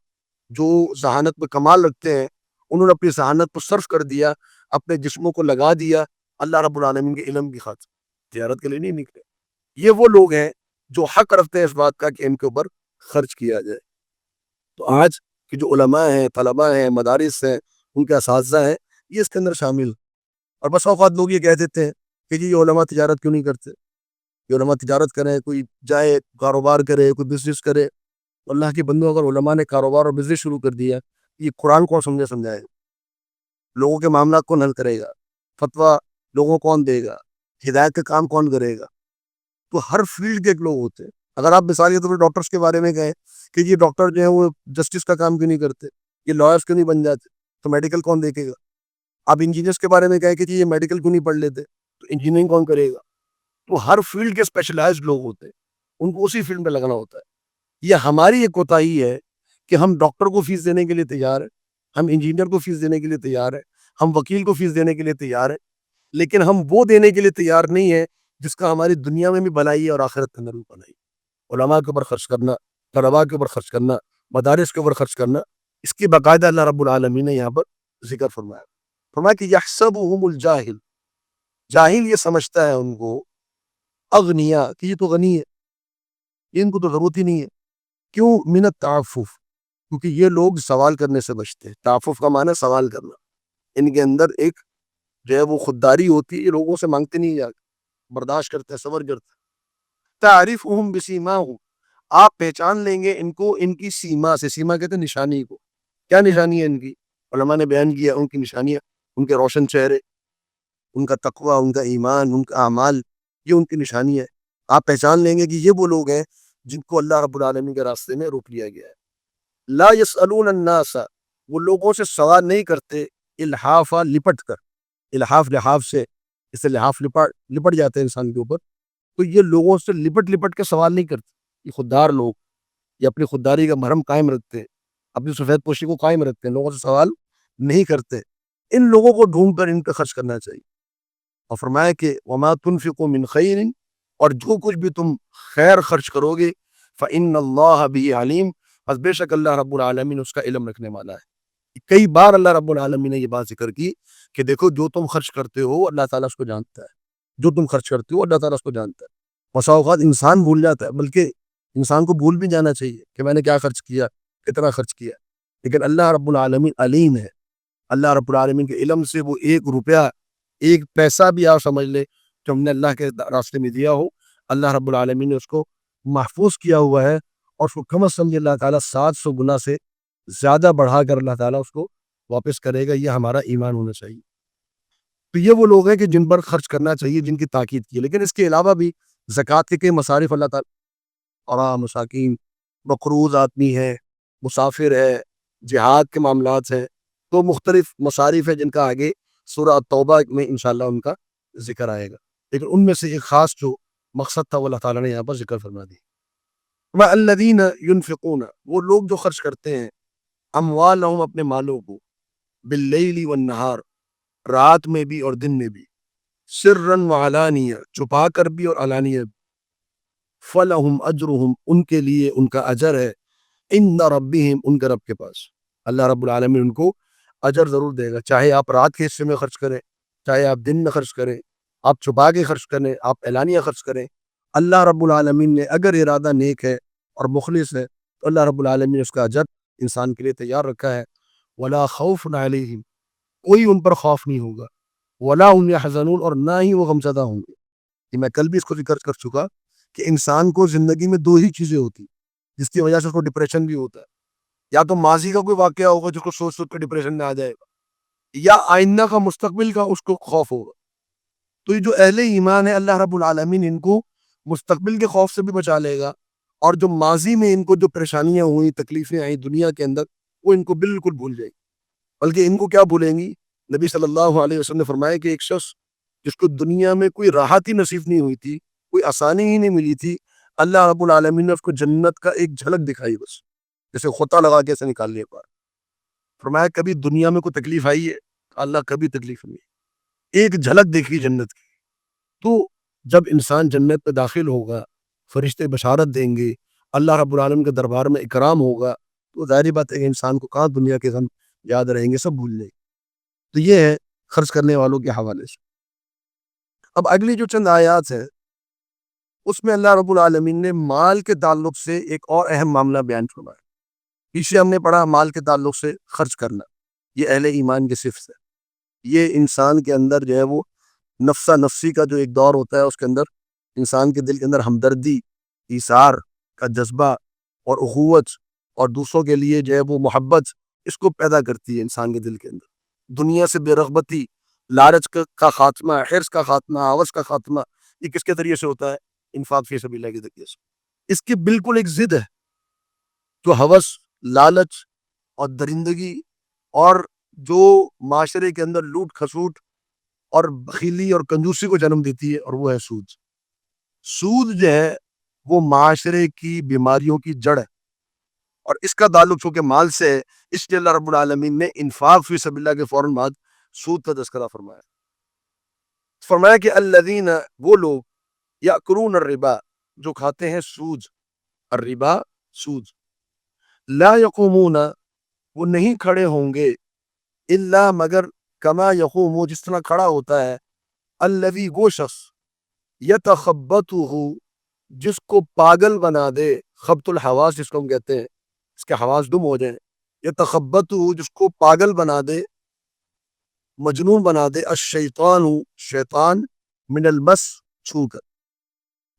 جو ذہانت میں کمال رکھتے ہیں، انہوں نے اپنی ذہانت کو صرف کر دیا، اپنے جسموں کو لگا دیا اللہ رب العالمین کے علم کی خاطر، تجارت کے لیے نہیں نکلے. یہ وہ لوگ ہیں جو حق رکھتے ہیں اس بات کا کہ ان کے اوپر خرچ کیا جائے. تو آج کے جو علماء ہیں، طلباء ہیں، مدارس ہیں، ان کے اساتذہ ہیں، یہ اس کے اندر شامل. اور بس اوقات لوگ یہ کہہ دیتے ہیں کہ جی یہ علماء تجارت کیوں نہیں کرتے، یہ علماء تجارت کریں، کوئی جائے کاروبار کرے، کوئی بزنس کرے. اللہ کے بندوں، اگر علماء نے کاروبار اور بزنس شروع کر دیا، یہ قرآن کون سمجھائے، لوگوں کے معاملات کون حل کرے گا، فتویٰ لوگوں کون دے گا، ہدایت کا کام کون کرے گا. تو ہر فیلڈ کے ایک لوگ ہوتے ہیں. اگر آپ مثال کے طور پر ڈاکٹرز کے بارے میں کہیں کہ یہ ڈاکٹر جو ہیں وہ جسٹس کا کام کیوں نہیں کرتے، یہ لائرز کیوں نہیں بن جاتے، تو میڈیکل کون دیکھے گا. آپ انجینئرز کے بارے میں کہیں کہ یہ میڈیکل کیوں نہیں پڑھ لیتے، تو انجینئرنگ کون کرے گا. تو ہر فیلڈ کے اسپیشلائزڈ لوگ ہوتے ہیں، ان کو اسی فیلڈ میں لگنا ہوتا ہے. یہ ہماری ایک کوتاہی ہے کہ ہم ڈاکٹر کو فیس دینے کے لیے تیار ہیں، ہم انجینئر کو فیس دینے کے لیے تیار ہیں، ہم وکیل کو فیس دینے کے لیے تیار ہیں، لیکن ہم وہ دینے کے لیے تیار نہیں ہیں جس کا ہماری دنیا میں بھی بھلائی ہے اور آخرت کے اندر بھی بھلائی. علماء کے اوپر خرچ کرنا، طلباء کے اوپر خرچ کرنا، مدارس کے اوپر خرچ کرنا، اس کی باقاعدہ اللہ رب العالمین نے یہاں پر ذکر فرمایا. فرمایا کہ یحسبهم الجاہل، جاہل یہ سمجھتا ہے ان کو، اغنیا، کہ یہ تو غنی ہے، ان کو تو ضرورت ہی نہیں ہے. کیوں؟ من التعفف، کیونکہ یہ لوگ سوال کرنے سے بچتے ہیں. تعفف کا معنی سوال کرنا، ان کے اندر ایک جو ہے وہ خودداری ہوتی ہے، یہ لوگوں سے مانگتے نہیں جا، برداشت کرتے ہیں، صبر کرتے ہیں. تعرفهم بسیماہم، آپ پہچان لیں گے ان کو ان کی سیما سے. سیما کہتے ہیں نشانی کو. کیا نشانی ہے ان کی؟ علماء نے بیان کیا ان کی نشانیاں، ان کے روشن چہرے، ان کا تقوی، ان کا ایمان، ان کا اعمال، یہ ان کی نشانی ہے۔ آپ پہچان لیں گے کہ یہ وہ لوگ ہیں جن کو اللہ رب العالمین کے راستے میں روک لیا گیا ہے۔ لا یسألون الناس، وہ لوگوں سے سوال نہیں کرتے، الحافا، لپٹ کر، الحاف لحاف سے، اس سے لحاف لپٹ جاتے ہیں انسان کے اوپر، تو یہ لوگوں سے لپٹ لپٹ کے سوال نہیں کرتے۔ یہ خوددار لوگ، یہ اپنی خودداری کا مرہم قائم رکھتے ہیں، اپنی سفید پوشی کو قائم رکھتے ہیں، لوگوں سے سوال نہیں کرتے۔ ان لوگوں کو ڈھونڈ کر ان پہ خرچ کرنا چاہیے۔ اور فرمایا کہ وما تنفقوا من خیر، اور جو کچھ بھی تم خیر خرچ کرو گے، فإن اللہ بہ علیم، بس بے شک اللہ رب العالمین اس کا علم رکھنے والا ہے۔ کئی بار اللہ رب العالمین نے یہ بات ذکر کی کہ دیکھو جو تم خرچ کرتے ہو اللہ تعالیٰ اس کو جانتا ہے، جو تم خرچ کرتے ہو اللہ تعالیٰ اس کو جانتا ہے۔ بسا اوقات انسان بھول جاتا ہے، بلکہ انسان کو بھول بھی جانا چاہیے کہ میں نے کیا خرچ کیا، کتنا خرچ کیا، لیکن اللہ رب العالمین علیم ہے۔ اللہ رب العالمین کے علم سے وہ ایک روپیہ، ایک پیسہ بھی آپ سمجھ لے جو ہم نے اللہ کے راستے میں دیا ہو، اللہ رب العالمین نے اس کو محفوظ کیا ہوا ہے، اور اس کو کم از کم اللہ تعالیٰ 700 گنا سے زیادہ بڑھا کر اللہ تعالیٰ اس کو واپس کرے گا۔ یہ ہمارا ایمان ہونا چاہیے۔ تو یہ وہ لوگ ہیں کہ جن پر خرچ کرنا چاہیے، جن کی تاکید کی ہے۔ لیکن اس کے علاوہ بھی زکوٰۃ کے کئی مصارف اللہ تعالیٰ، اور مساکین، مقروض آدمی ہے، مسافر ہے، جہاد کے معاملات ہیں، تو مختلف مصارف ہیں جن کا آگے سورہ توبہ میں انشاءاللہ ان کا ذکر آئے گا، لیکن ان میں سے ایک خاص جو مقصد تھا وہ اللہ تعالیٰ نے یہاں پر ذکر فرما دی۔ وَالَّذِينَ يُنْفِقُونَ، وہ لوگ جو خرچ کرتے ہیں، اموالہم، اپنے مالوں کو، باللیل والنہار، رات میں بھی اور دن میں بھی، سرًا وعلانیہ، چھپا کر بھی اور علانیہ بھی، فلہم اجرہم، ان کے لیے ان کا اجر ہے، عند ربہم، ان کے رب کے پاس۔ اللہ رب العالمین ان کو اجر ضرور دے گا، چاہے آپ رات کے حصے میں خرچ کریں، چاہے آپ دن میں خرچ کریں، آپ چھپا کے خرچ کریں، آپ اعلانیہ خرچ کریں، اللہ رب العالمین نے اگر ارادہ نیک ہے اور مخلص ہے تو اللہ رب العالمین نے اس کا اجر انسان کے لیے تیار رکھا ہے۔ ولا خوف علیہم، کوئی ان پر خوف نہیں ہوگا، ولا هم يحزنون، اور نہ ہی وہ غمزدہ ہوں گے۔ کہ میں کل بھی اس کو ذکر کر چکا کہ انسان کو زندگی میں دو ہی چیزیں ہوتی جس کی وجہ سے اس کو ڈپریشن بھی ہوتا ہے، یا تو ماضی کا کوئی واقعہ ہوگا جس کو سوچ سوچ کے ڈپریشن میں آ جائے گا، یا آئندہ کا، مستقبل کا اس کو خوف ہوگا۔ تو یہ جو اہل ایمان ہے اللہ رب العالمین ان کو مستقبل کے خوف سے بھی بچا لے گا، اور جو ماضی میں ان کو جو پریشانیاں ہوئیں، تکلیفیں آئیں دنیا کے اندر، وہ ان کو بالکل بھول جائے گی۔ بلکہ ان کو کیا بھولیں گی؟ نبی صلی اللہ علیہ وسلم نے فرمایا کہ ایک شخص جس کو دنیا میں کوئی راحت ہی نصیب نہیں ہوئی تھی، کوئی آسانی ہی نہیں ملی تھی، اللہ رب العالمین نے اس کو جنت کا ایک جھلک دکھائی، بس جیسے خطہ لگا کے اسے نکال لیا پار۔ فرمایا کبھی دنیا میں کوئی تکلیف آئی ہے؟ اللہ کبھی تکلیف نہیں، ایک جھلک دیکھی جنت کی۔ تو جب انسان جنت میں داخل ہوگا، فرشتے بشارت دیں گے، اللہ رب العالمین کے دربار میں اکرام ہوگا، تو ظاہری بات ہے کہ انسان کو کہاں دنیا کے غم یاد رہیں گے، سب بھول جائے گے۔ تو یہ ہے خرچ کرنے والوں کے حوالے سے۔ اب اگلی جو چند آیات ہیں اس میں اللہ رب العالمین نے مال کے تعلق سے ایک اور اہم معاملہ بیان فرمایا۔ پیچھے ہم نے پڑھا مال کے تعلق سے خرچ کرنا، یہ اہل ایمان کی صفت ہے۔ یہ انسان کے اندر جو ہے وہ نفسا نفسی کا جو ایک دور ہوتا ہے، اس کے اندر انسان کے دل کے اندر ہمدردی، ایثار کا جذبہ اور اخوت، اور دوسروں کے لیے جو ہے وہ محبت، اس کو پیدا کرتی ہے انسان کے دل کے اندر۔ دنیا سے بے رغبتی، لالچ کا خاتمہ، حرص کا خاتمہ، ہوس کا خاتمہ، یہ کس کے ذریعے سے ہوتا ہے؟ انفاق فی سبیل اللہ کے ذریعے سے۔ اس کی بالکل ایک ضد ہے جو ہوس، لالچ اور درندگی، اور جو معاشرے کے اندر لوٹ کھسوٹ اور بخیلی اور کنجوسی کو جنم دیتی ہے، اور وہ ہے سود۔ سود جو ہے وہ معاشرے کی بیماریوں کی جڑ ہے، اور اس کا تعلق چونکہ مال سے ہے، اس لیے اللہ رب العالمین نے انفاق فی سبیل اللہ کے فوراً بعد سود کا تذکرہ فرمایا۔ فرمایا کہ الذین، وہ لوگ، یأکلون الربا، جو کھاتے ہیں سود، الربا، سود، لا یقومون، وہ نہیں کھڑے ہوں گے، الا، مگر، کما یقوم، جس طرح کھڑا ہوتا ہے، الذی، وہ شخص، یتخبطہ، جس کو پاگل بنا دے، خبط الحواس جس کو ہم کہتے ہیں، اس کے حواس گم ہو جائیں، یتخبطہ، جس کو پاگل بنا دے، مجنون بنا دے، الشیطان، شیطان، من المس، چھو کر،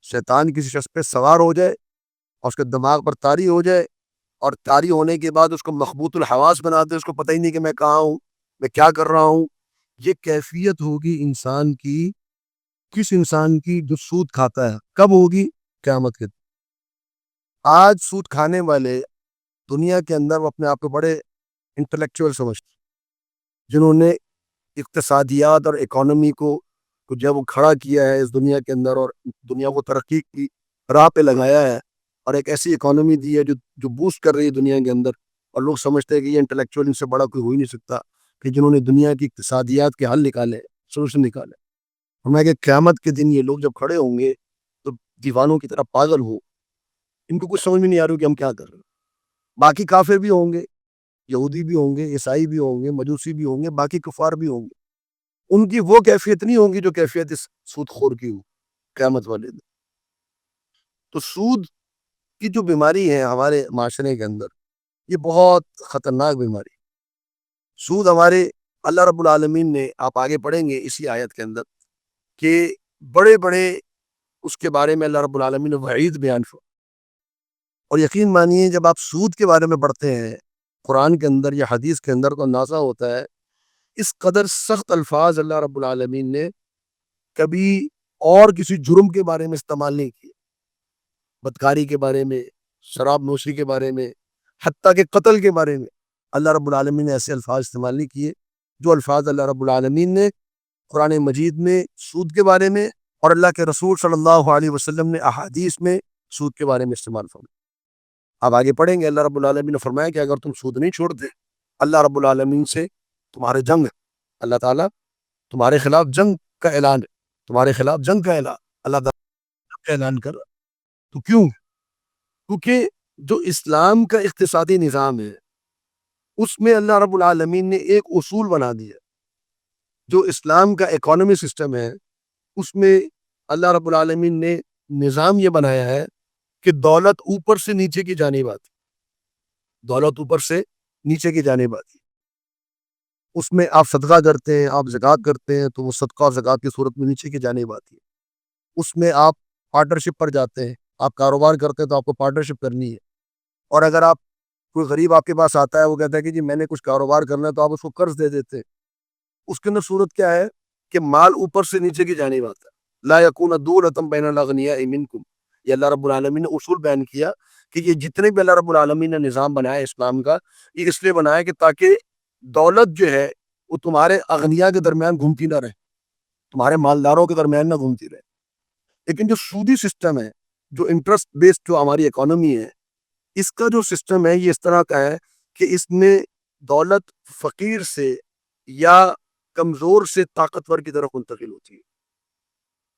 شیطان کسی شخص پہ سوار ہو جائے اور اس کے دماغ پر طاری ہو جائے، اور طاری ہونے کے بعد اس کو مخبوط الحواس بنا دے، اس کو پتہ ہی نہیں کہ میں کہاں ہوں، میں کیا کر رہا ہوں، یہ کیفیت ہوگی انسان کی، کس انسان کی جو سود کھاتا ہے. کب ہوگی؟ قیامت کے دن. آج سود کھانے والے دنیا کے اندر وہ اپنے آپ کو بڑے انٹلیکچوئل سمجھتے ہیں، جنہوں نے اقتصادیات اور اکانومی کو جب وہ کھڑا کیا ہے اس دنیا کے اندر اور دنیا کو ترقی کی راہ پہ لگایا ہے اور ایک ایسی اکانومی دی ہے جو بوسٹ کر رہی ہے دنیا کے اندر، اور لوگ سمجھتے ہیں کہ یہ انٹلیکچوئل ان سے بڑا کوئی ہو ہی نہیں سکتا، کہ جنہوں نے دنیا کی اقتصادیات کے حل نکالے، سولوشن نکالے. ہمیں کہ قیامت کے دن یہ لوگ جب کھڑے ہوں گے تو دیوانوں کی طرح پاگل ہو، ان کو کچھ سمجھ میں نہیں آ رہا کہ ہم کیا کر رہے ہیں. باقی کافر بھی ہوں گے، یہودی بھی ہوں گے، عیسائی بھی ہوں گے، مجوسی بھی ہوں گے، باقی کفار بھی ہوں گے. ان کی وہ کیفیت نہیں ہوگی جو کیفیت اس سود خور کی ہو قیامت والے دن. تو سود کی جو بیماری ہے ہمارے معاشرے کے اندر، یہ بہت خطرناک بیماری. سود ہمارے اللہ رب العالمین نے، آپ آگے پڑھیں گے اسی آیت کے اندر، کہ بڑے بڑے اس کے بارے میں اللہ رب العالمین نے وعید بیان فرمائی. اور یقین مانیے جب آپ سود کے بارے میں پڑھتے ہیں قرآن کے اندر یا حدیث کے اندر، تو اندازہ ہوتا ہے اس قدر سخت الفاظ اللہ رب العالمین نے کبھی اور کسی جرم کے بارے میں استعمال نہیں کیے. بدکاری کے بارے میں، شراب نوشی کے بارے میں، حتیٰ کہ قتل کے بارے میں اللہ رب العالمین نے ایسے الفاظ استعمال نہیں کیے جو الفاظ اللہ رب العالمین نے قرآن مجید میں سود کے بارے میں اور اللہ کے رسول صلی اللہ علیہ وسلم نے احادیث میں سود کے بارے میں استعمال فرمایا. آپ آگے پڑھیں گے اللہ رب العالمین نے فرمایا کہ اگر تم سود نہیں چھوڑتے، اللہ رب العالمین سے تمہارے جنگ ہے. اللہ تعالیٰ تمہارے خلاف جنگ کا اعلان ہے، تمہارے خلاف جنگ کا اعلان اللہ تعالیٰ کا اعلان کر رہا. تو کیوں؟ کیونکہ جو اسلام کا اقتصادی نظام ہے اس میں اللہ رب العالمین نے ایک اصول بنا دیا. جو اسلام کا اکانومی سسٹم ہے اس میں اللہ رب العالمین نے نظام یہ بنایا ہے کہ دولت اوپر سے نیچے کی جانب آتی، دولت اوپر سے نیچے کی جانب آتی. اس میں آپ صدقہ کرتے ہیں، آپ زکوٰۃ کرتے ہیں، تو وہ صدقہ اور زکوٰۃ کی صورت میں نیچے کی جانب آتی ہے. اس میں آپ پارٹنرشپ پر جاتے ہیں، آپ کاروبار کرتے ہیں تو آپ کو پارٹنرشپ کرنی ہے. اور اگر آپ کوئی غریب آپ کے پاس آتا ہے، وہ کہتا ہے کہ جی میں نے کچھ کاروبار کرنا ہے، تو آپ اس کو قرض دے دیتے ہیں. اس کے اندر صورت کیا ہے کہ مال اوپر سے نیچے کی جانب آتا ہے. لا یکون دولۃ بین الاغنیاء منکم، یہ اللہ رب العالمین نے اصول بیان کیا کہ یہ جتنے بھی اللہ رب العالمین نے نظام بنایا اسلام کا، یہ اس لیے بنایا کہ تاکہ دولت جو ہے وہ تمہارے اغنیاء کے درمیان گھومتی نہ رہے، تمہارے مالداروں کے درمیان نہ گھومتی رہے. لیکن جو سودی سسٹم ہے، جو انٹرسٹ بیسڈ جو ہماری اکانومی ہے، اس کا جو سسٹم ہے یہ اس طرح کا ہے کہ اس میں دولت فقیر سے یا کمزور سے طاقتور کی طرف منتقل ہوتی ہے.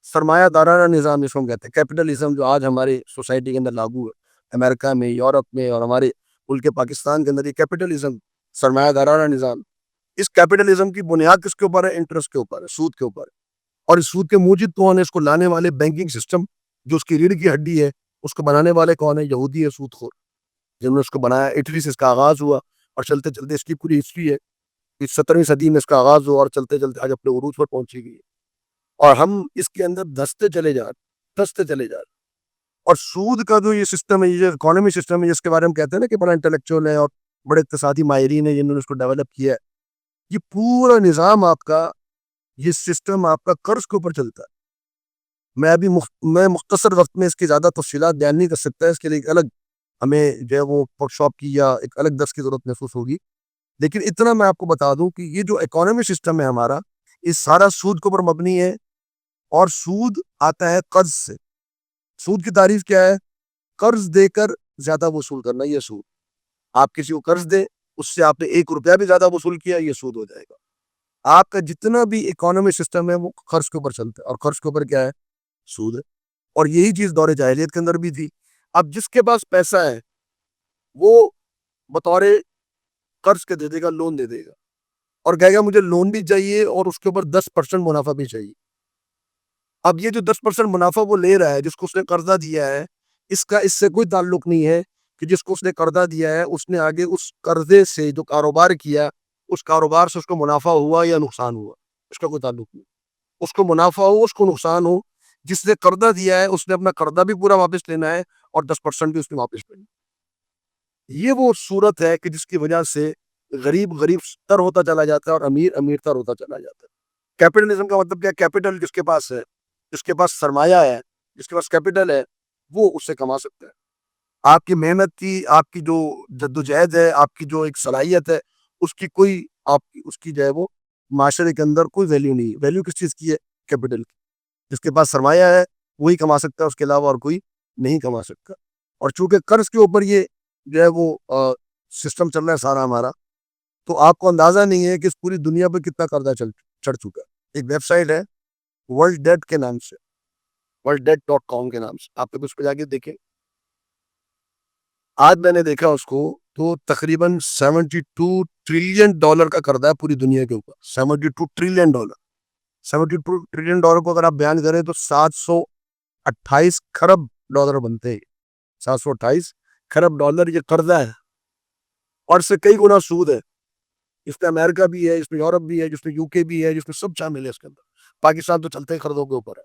سرمایہ دارانہ نظام جس کو ہم کہتے ہیں، کیپٹلزم، جو آج ہماری سوسائٹی کے اندر لاگو ہے، امریکہ میں، یورپ میں اور ہمارے ملک پاکستان کے اندر، یہ کیپٹلزم، سرمایہ دارانہ نظام. اس کیپٹلزم کی بنیاد کس کے اوپر ہے؟ انٹرسٹ کے اوپر ہے، سود کے اوپر ہے. اور اس سود کے موجد کون ہے؟ اس کو لانے والے بینکنگ سسٹم جو اس کی ریڑھ کی ہڈی ہے، اس کو بنانے والے کون ہیں؟ یہودی ہے، سود خور، جنہوں نے اس کو بنایا. اٹلی سے اس کا آغاز ہوا اور چلتے چلتے اس کی پوری ہسٹری ہے. 17ویں صدی میں اس کا آغاز ہوا اور چلتے چلتے آج اپنے عروج پر پہنچی گئی ہے. اور ہم اس کے اندر دھستے چلے جا رہے. اور سود کا جو یہ سسٹم ہے، یہ اکانومی سسٹم ہے، جس کے بارے میں کہتے ہیں نا کہ بڑا انٹلیکچوئل ہے اور بڑے اقتصادی ماہرین ہیں جنہوں نے اس کو ڈیولپ کیا ہے، یہ پورا نظام آپ کا، یہ سسٹم آپ کا قرض کے اوپر چلتا ہے. میں مختصر وقت میں اس کی زیادہ تفصیلات بیان نہیں کر سکتا، اس کے لیے ایک الگ ہمیں جو ہے وہ ورک شاپ کی یا ایک الگ درس کی ضرورت محسوس ہوگی. لیکن اتنا میں آپ کو بتا دوں کہ یہ جو اکانومی سسٹم ہے ہمارا، یہ سارا سود کے اوپر مبنی ہے. اور سود آتا ہے قرض سے. سود کی تعریف کیا ہے؟ قرض دے کر زیادہ وصول کرنا، یہ سود. آپ کسی کو قرض دیں، اس سے آپ نے 1 روپیہ بھی زیادہ وصول کیا، یہ سود ہو جائے گا. آپ کا جتنا بھی اکانومی سسٹم ہے وہ قرض کے اوپر چلتا ہے، اور قرض کے اوپر کیا ہے؟ سود ہے. اور یہی چیز دور جاہلیت کے اندر بھی تھی. اب جس کے پاس پیسہ ہے وہ بطور قرض کے دے دے گا، لون دے دے گا، اور کہے گا مجھے لون بھی چاہیے اور اس کے اوپر 10% منافع بھی چاہیے. اب یہ جو 10% منافع وہ لے رہا ہے، جس کو اس نے قرضہ دیا ہے، اس کا اس سے کوئی تعلق نہیں ہے کہ جس کو اس نے قرضہ دیا ہے اس نے آگے اس قرضے سے جو کاروبار کیا، اس کاروبار سے اس کو منافع ہوا یا نقصان ہوا، اس کا کوئی تعلق نہیں. اس کو منافع ہو، اس کو نقصان ہو، جس نے قرضہ دیا ہے اس نے اپنا قرضہ بھی پورا واپس لینا ہے اور 10% بھی اس نے واپس لینا. یہ وہ صورت ہے کہ جس کی وجہ سے غریب غریب تر ہوتا چلا جاتا ہے اور امیر امیر تر ہوتا چلا جاتا ہے. کیپٹلزم کا مطلب کیا؟ کیپٹل جس کے پاس ہے، جس کے پاس سرمایہ ہے، جس کے پاس کیپٹل ہے، وہ اس سے کما سکتا ہے. آپ کی محنت کی، آپ کی جو جدوجہد ہے، آپ کی جو ایک صلاحیت ہے، اس کی کوئی اس کی جو ہے وہ معاشرے کے اندر کوئی ویلیو نہیں ہے. ویلیو کس چیز کی ہے؟ کیپٹل کی. جس کے پاس سرمایہ ہے وہی کما سکتا ہے، اس کے علاوہ اور کوئی نہیں کما سکتا. اور چونکہ قرض کے اوپر یہ جو ہے وہ سسٹم چل رہا ہے سارا ہمارا، تو آپ کو اندازہ نہیں ہے کہ اس پوری دنیا پہ کتنا قرضہ چڑھ چکا ہے. ایک ویب سائٹ ہے ورلڈ ڈیٹ کے نام سے، worlddebt.com کے نام سے، آپ اس پہ جا کے دیکھیں. آج میں نے دیکھا اس کو تو تقریباً $72 ٹریلین کا قرضہ ہے پوری دنیا کے اوپر. $72 ٹریلین. $72 ٹریلین کو اگر آپ بیان کریں تو 728 کھرب ڈالر بنتے ہیں. 728 کھرب ڈالر یہ قرضہ ہے، اور اس سے کئی گنا سود ہے. اس میں امریکہ بھی ہے، اس میں یورپ بھی ہے، جس میں یو کے بھی ہے، جس میں سب شامل ہے. اس کے اندر پاکستان تو چلتے قرضوں کے اوپر ہے.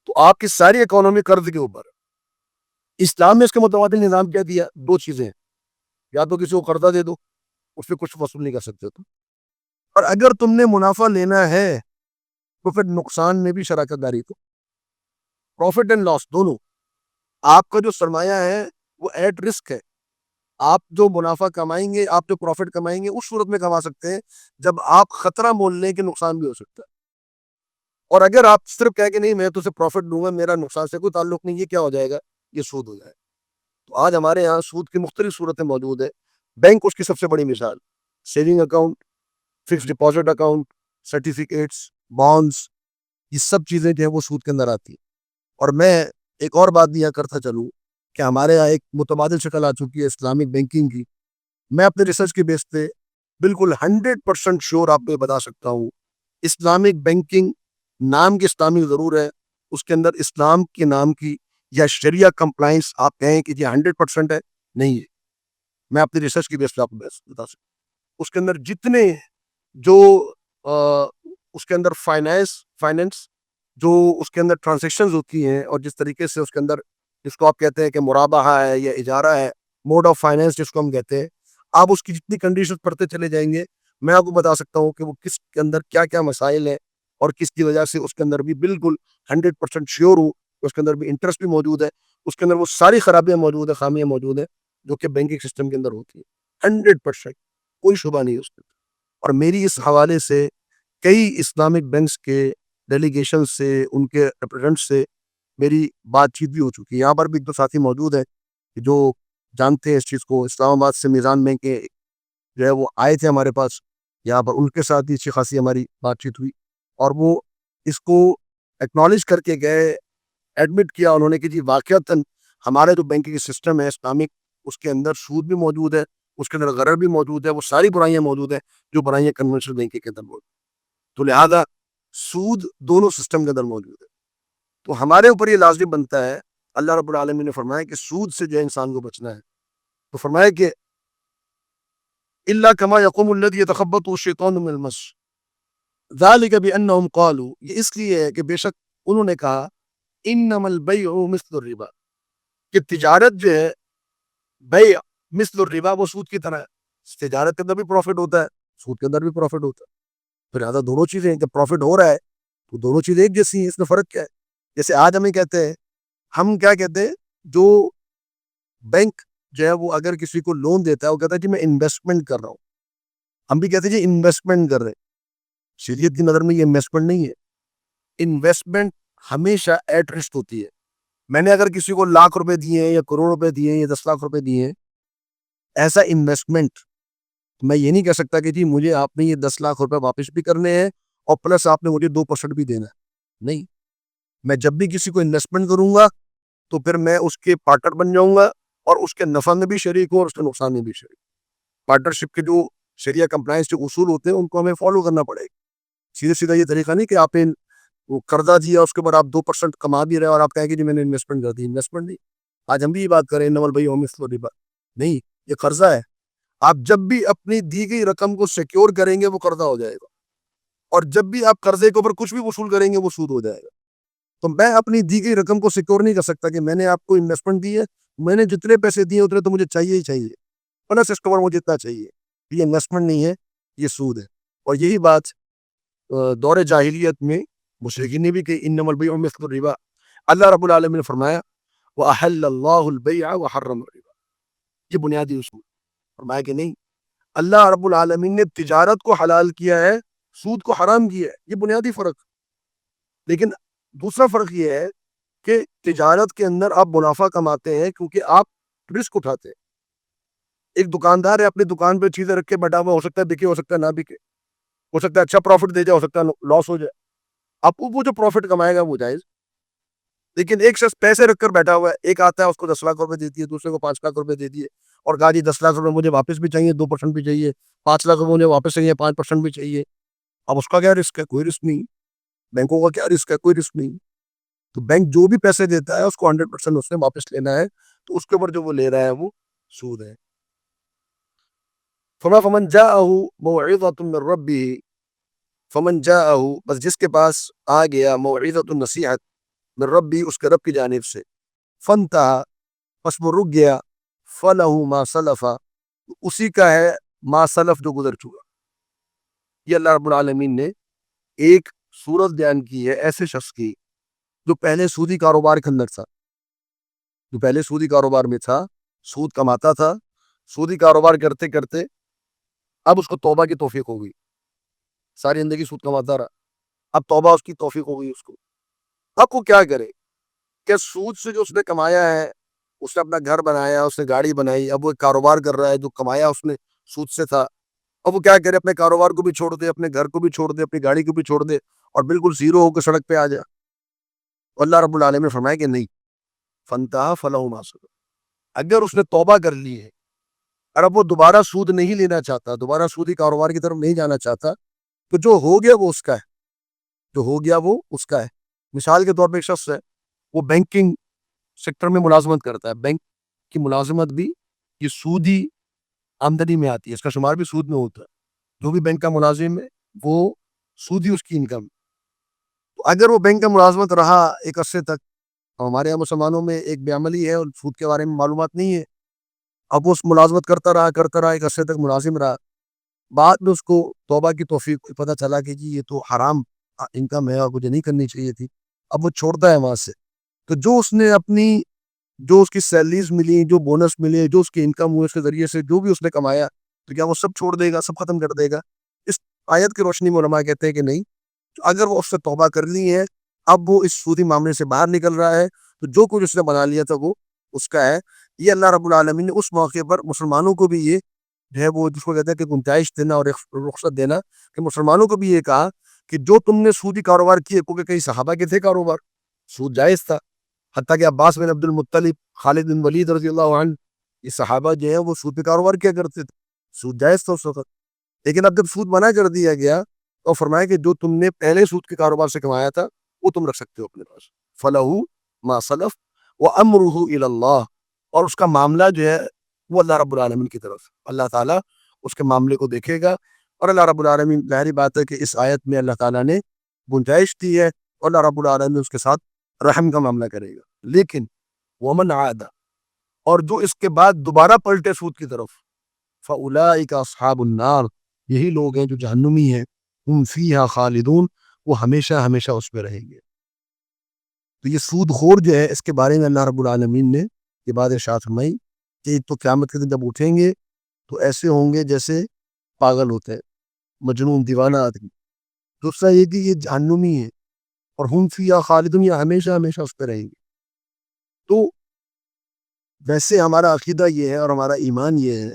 تو آپ کی ساری اکانومی قرض کے اوپر ہے. اسلام میں اس کے متبادل نظام کیا دیا؟ دو چیزیں ہیں. یا تو کسی کو قرضہ دے دو، اس پہ کچھ وصول نہیں کر سکتے تم، اور اگر تم نے منافع لینا ہے تو پھر نقصان میں بھی شراکت داری. تو پروفٹ اینڈ لاس دونوں. آپ کا جو سرمایہ ہے وہ ایٹ رسک ہے. آپ جو منافع کمائیں گے، آپ جو پروفٹ کمائیں گے، اس صورت میں کما سکتے ہیں جب آپ خطرہ مول لیں کہ نقصان بھی ہو سکتا ہے. اور اگر آپ صرف کہیں کہ نہیں میں تو صرف پروفٹ دوں گا، میرا نقصان سے کوئی تعلق نہیں، یہ کیا ہو جائے گا؟ یہ سود ہو جائے گا. تو آج ہمارے یہاں سود کی مختلف صورتیں موجود ہیں. بینک اس کی سب سے بڑی مثال. Saving account, fix deposit account, certificates, bonds, یہ سب چیزیں جو ہے وہ سود کے اندر آتی ہیں. اور میں ایک اور بات بھی یہاں کرتا چلوں کہ ہمارے یہاں ایک متبادل شکل آ چکی ہے اسلامک بینکنگ کی. میں اپنے ریسرچ کے بیس پہ بالکل 100% شیور آپ کو بتا سکتا ہوں، اسلامک بینکنگ نام کی اسلامی ضرور ہے، اس کے اندر اسلام کے نام کی یا شریعہ کمپلائنس آپ کہیں کہ یہ 100% ہے، نہیں ہے. میں اپنی ریسرچ کی بیس پہ آپ کو بتا سکتا ہوں. اس کے اندر جتنے جو اس کے اندر فائنینس جو اس کے اندر ٹرانزیکشنز ہوتی ہیں، اور جس طریقے سے اس کے اندر جس کو آپ کہتے ہیں کہ مرابحہ ہے یا اجارہ ہے، موڈ آف فائنینس جس کو ہم کہتے ہیں، آپ اس کی جتنی کنڈیشن پڑھتے چلے جائیں گے میں آپ کو بتا سکتا ہوں کہ وہ کس کے اندر کیا کیا مسائل ہیں، اور کس کی وجہ سے اس کے اندر بھی بالکل 100% شیور ہوں کہ اس کے اندر بھی انٹرسٹ بھی موجود ہے. اس کے اندر وہ ساری خرابیاں موجود ہیں، خامیاں موجود ہیں جو کہ بینکنگ سسٹم کے اندر ہوتی ہے. 100% کوئی شبہ نہیں اس کے اندر. اور میری اس حوالے سے کئی اسلامک بینکس کے ڈیلیگیشن سے، ان کے ریپرزینٹ سے میری بات چیت بھی ہو چکی ہے. یہاں پر بھی ایک دو ساتھی موجود ہیں جو جانتے ہیں اس چیز کو. اسلام آباد سے میزان بینک کے جو ہے وہ آئے تھے ہمارے پاس یہاں پر، ان کے ساتھ بھی اچھی خاصی ہماری بات چیت ہوئی، اور وہ اس کو ایکنالج کر کے گئے، ایڈمٹ کیا انہوں نے کہ جی واقعتاً ہمارا جو بینکنگ سسٹم ہے اسلامک، اس کے اندر سود بھی موجود ہے، اس کے اندر غرر بھی موجود ہے، وہ ساری برائیاں موجود ہیں جو برائیاں کنونشنل بینکنگ کے اندر موجود ہیں. تو لہذا سود دونوں سسٹم کے اندر موجود ہے. تو ہمارے اوپر یہ لازمی بنتا ہے. اللہ رب العالمین نے فرمایا کہ سود سے جو ہے انسان کو بچنا ہے. تو فرمایا کہ الا کما یقوم الذی یتخبطہ الشیطان من المس ذلک بانہم قالوا، یہ اس لیے ہے کہ بے شک انہوں نے کہا انما البیع مثل الربا، کہ تجارت جو ہے بیع مثل الربا، وہ سود کی طرح ہے. تجارت کے اندر بھی پروفٹ ہوتا ہے، سود کے اندر بھی پروفٹ ہوتا ہے. پھر لہٰذا دونوں چیزیں جب پروفٹ ہو رہا ہے تو دونوں چیزیں ایک جیسی ہیں. اس میں فرق کیا ہے؟ جیسے آج ہمیں کہتے ہیں، ہم کیا کہتے ہیں، جو بینک جو ہے وہ اگر کسی کو لون دیتا ہے وہ کہتا ہے جی میں انویسٹمنٹ کر رہا ہوں. ہم بھی کہتے ہیں جی انویسٹمنٹ کر رہے ہیں. شریعت کی نظر میں یہ انویسٹمنٹ نہیں ہے. انویسٹمنٹ ہمیشہ ایٹ رسک ہوتی ہے. میں نے اگر کسی کو $1,00,000 دیے ہیں یا کروڑ روپے دیے ہیں یا 10 لاکھ روپے دیے ہیں، ایسا انویسٹمنٹ میں یہ نہیں کہہ سکتا کہ جی مجھے آپ نے یہ 10 لاکھ روپے واپس بھی کرنے ہیں اور پلس آپ نے مجھے 2% بھی دینا ہے. نہیں، میں جب بھی کسی کو انویسٹمنٹ کروں گا تو پھر میں اس کے پارٹنر بن جاؤں گا، اور اس کے نفع میں بھی شریک ہوں اور اس کے نقصان میں بھی شریک. پارٹنرشپ کے جو شریعہ کمپلائنس کے اصول ہوتے ہیں ان کو ہمیں فالو کرنا پڑے گا. سیدھے سیدھا یہ طریقہ نہیں کہ آپ نے وہ قرضہ دیا اس کے بعد آپ 2% کما بھی رہے اور آپ کہیں کہ جی میں نے انویسٹمنٹ کر دی. انویسٹمنٹ نہیں. آج ہم بھی یہ بات کریں انما البیع مثل الربا، نہیں، یہ قرضہ ہے. آپ جب بھی اپنی دی گئی رقم کو سیکیور کریں گے وہ قرضہ ہو جائے گا، اور جب بھی آپ قرضے کے اوپر کچھ بھی وصول کریں گے وہ سود ہو جائے گا. تو میں اپنی دی گئی رقم کو سیکیور نہیں کر سکتا کہ میں نے آپ کو انویسٹمنٹ دی ہے، میں نے جتنے پیسے دیے اتنے تو مجھے چاہیے ہی چاہیے، پلس اس کے اوپر مجھے جتنا چاہیے. یہ انویسٹمنٹ نہیں ہے، یہ سود ہے۔ اور یہی بات دور جاہلیت میں مشرکین نے بھی کہ انما البیع مثل الربا، اللہ رب العالمین نے فرمایا وَأَحَلَّ اللَّهُ الْبَيْعَ وَحَرَّمَ الرِّبَا، یہ بنیادی اصول فرمایا کہ نہیں، اللہ رب العالمین نے تجارت کو حلال کیا ہے، سود کو حرام کیا ہے، یہ بنیادی فرق۔ لیکن دوسرا فرق یہ ہے کہ تجارت کے اندر آپ منافع کماتے ہیں کیونکہ آپ رسک اٹھاتے ہیں۔ ایک دکاندار ہے اپنی دکان پہ چیزیں رکھ کے بیٹھا ہوا، ہو سکتا ہے بکے، ہو سکتا ہے نہ بکے، ہو سکتا ہے اچھا پروفٹ دے جائے، ہو سکتا ہے لاس ہو جائے، اب وہ جو پروفٹ کمائے گا وہ جائز۔ لیکن ایک شخص پیسے رکھ کر بیٹھا ہوا ہے، ایک آتا ہے اس کو 10 لاکھ روپے دے دیے، دوسرے کو 5 لاکھ روپے دے دیے، اور کہا جی 10 لاکھ روپے مجھے واپس بھی چاہیے، 2% بھی چاہیے، 5 لاکھ روپے مجھے واپس چاہیے، 5% بھی چاہیے۔ اب اس کا کیا رسک ہے؟ کوئی رسک نہیں۔ بینکوں کا کیا رسک ہے؟ کوئی رسک نہیں۔ تو بینک جو بھی پیسے دیتا ہے اس کو 100% اس نے واپس لینا ہے، تو اس کے اوپر جو وہ لے رہا ہے وہ سود ہے۔ فمن جاءه موعظة من ربه، فمن جاءه، بس جس کے پاس آ گیا موعظۃ النصیحت من ربی، اس کے رب کی جانب سے، فانتہا، پس وہ رک گیا، فلہ ما سلف، اسی کا ہے ما سلف جو گزر چکا۔ یہ اللہ رب العالمین نے ایک صورت بیان کی ہے ایسے شخص کی جو پہلے سودی کاروبار کے اندر تھا، جو پہلے سودی کاروبار میں تھا، سود کماتا تھا، سودی کاروبار کرتے کرتے اب اس کو توبہ کی توفیق ہو گئی، ساری زندگی سود کماتا رہا، اب توبہ اس کی توفیق ہو گئی اس کو۔ اب وہ کیا کرے کہ سود سے جو اس نے کمایا ہے، اس نے اپنا گھر بنایا، اس نے گاڑی بنائی، اب وہ ایک کاروبار کر رہا ہے جو کمایا اس نے سود سے تھا، اب وہ کیا کرے، اپنے کاروبار کو بھی چھوڑ دے، اپنے گھر کو بھی چھوڑ دے، اپنی گاڑی کو بھی چھوڑ دے، اور بالکل زیرو ہو کے سڑک پہ آ جائے۔ اللہ رب العالمین نے فرمایا کہ نہیں، فانتہا فلہ ما سلف، اگر اس نے توبہ کر لی ہے اور اب وہ دوبارہ سود نہیں لینا چاہتا، دوبارہ سودی کاروبار کی طرف نہیں جانا چاہتا، تو جو ہو گیا وہ اس کا ہے، جو ہو گیا وہ اس کا ہے۔ مثال کے طور پہ ایک شخص ہے، وہ بینکنگ سیکٹر میں ملازمت کرتا ہے، بینک کی ملازمت بھی یہ سودی آمدنی میں آتی ہے، اس کا شمار بھی سود میں ہوتا ہے، جو بھی بینک کا ملازم ہے وہ سودی اس کی انکم۔ تو اگر وہ بینک کا ملازمت رہا ایک عرصے تک، ہمارے یہاں مسلمانوں میں ایک بے عملی ہے اور سود کے بارے میں معلومات نہیں ہے، اب وہ اس ملازمت کرتا رہا ایک عرصے تک ملازم رہا، بعد میں اس کو توبہ کی توفیق پتہ چلا کہ جی یہ تو حرام انکم ہے اور مجھے نہیں کرنی چاہیے تھی، اب وہ چھوڑتا ہے وہاں سے۔ تو جو اس نے اپنی، جو اس کی سیلریز ملی، جو بونس ملے، جو اس کی انکم ہوئی اس کے ذریعے سے، جو بھی اس نے کمایا، تو کیا وہ سب چھوڑ دے گا، سب ختم کر دے گا؟ اس آیت کی روشنی میں علماء کہتے ہیں کہ نہیں، اگر وہ اس سے توبہ کر لی ہے، اب وہ اس سودی معاملے سے باہر نکل رہا ہے، تو جو کچھ اس نے بنا لیا تھا وہ اس کا ہے۔ یہ اللہ رب العالمین نے اس موقع پر مسلمانوں کو بھی یہ جو ہے وہ جس کو کہتے ہیں کہ گنجائش دینا اور رخصت دینا، کہ مسلمانوں کو بھی یہ کہا کہ جو تم نے سودی کاروبار کیے، کیونکہ کئی صحابہ کے تھے کاروبار، سود جائز تھا، حتیٰ کہ عباس بن عبد المطلب، خالد بن ولید رضی اللہ عنہ، یہ صحابہ جو ہیں وہ سود پہ کاروبار کیا کرتے تھے، سود جائز تھا اس وقت۔ لیکن اب جب سود منع کر دیا گیا تو فرمایا کہ جو تم نے پہلے سود کے کاروبار سے کمایا تھا وہ تم رکھ سکتے ہو اپنے پاس، فَلَهُ مَا سَلَفَ وَأَمْرُهُ إِلَى اللَّهِ، اور اس کا معاملہ جو ہے وہ اللہ رب العالمین کی طرف، اللہ تعالیٰ اس کے معاملے کو دیکھے گا۔ اور اللہ رب العالمین، ظاہری بات ہے کہ اس آیت میں اللہ تعالیٰ نے گنجائش دی ہے، اور اللہ رب العالمین اس کے ساتھ رحم کا معاملہ کرے گا۔ لیکن ومن عاد، اور جو اس کے بعد دوبارہ پلٹے سود کی طرف، فاولئک اصحاب النار، یہی لوگ ہیں جو جہنمی ہیں، ہم فیہا خالدون، وہ ہمیشہ ہمیشہ اس پہ رہیں گے۔ تو یہ سود خور جو ہے، اس کے بارے میں اللہ رب العالمین نے یہ بات ارشاد فرمائی کہ تو قیامت کے دن جب اٹھیں گے تو ایسے ہوں گے جیسے پاگل ہوتے ہیں، مجنون دیوانہ آدمی۔ دوسرا یہ کہ یہ جہنمی ہے، اور ہم فیہا خالدون، یہ ہمیشہ ہمیشہ اس پہ رہیں گے۔ تو ویسے ہمارا عقیدہ یہ ہے اور ہمارا ایمان یہ ہے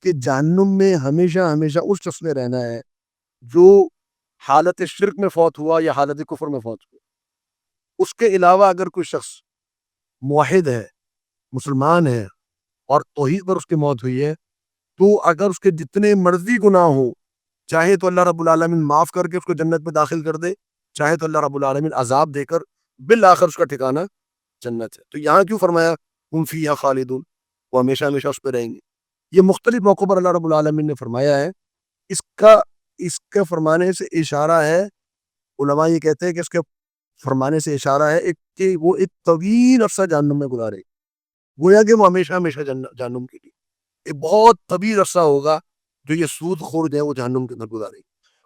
کہ جہنم میں ہمیشہ ہمیشہ اس شخص میں رہنا ہے جو حالت شرک میں فوت ہوا یا حالت کفر میں فوت ہوا۔ اس کے علاوہ اگر کوئی شخص موحد ہے، مسلمان ہے، اور توحید پر اس کی موت ہوئی ہے، تو اگر اس کے جتنے مرضی گناہ ہوں، چاہے تو اللہ رب العالمین معاف کر کے اس کو جنت میں داخل کر دے، چاہے تو اللہ رب العالمین عذاب دے کر بالآخر اس کا ٹھکانہ جنت ہے۔ تو یہاں کیوں فرمایا ہم فیہا خالدون، وہ ہمیشہ ہمیشہ اس پہ رہیں گے؟ یہ مختلف موقعوں پر اللہ رب العالمین نے فرمایا ہے۔ اس کے فرمانے سے اشارہ ہے، علماء یہ کہتے ہیں کہ اس کے فرمانے سے اشارہ ہے کہ وہ ایک طویل عرصہ جہنم میں گزارے، گویا کہ وہ ہمیشہ ہمیشہ جہنم کے لیے ایک بہت طویل عرصہ ہوگا جو یہ سود خور جو ہے وہ جہنم کے اندر گزارے گی.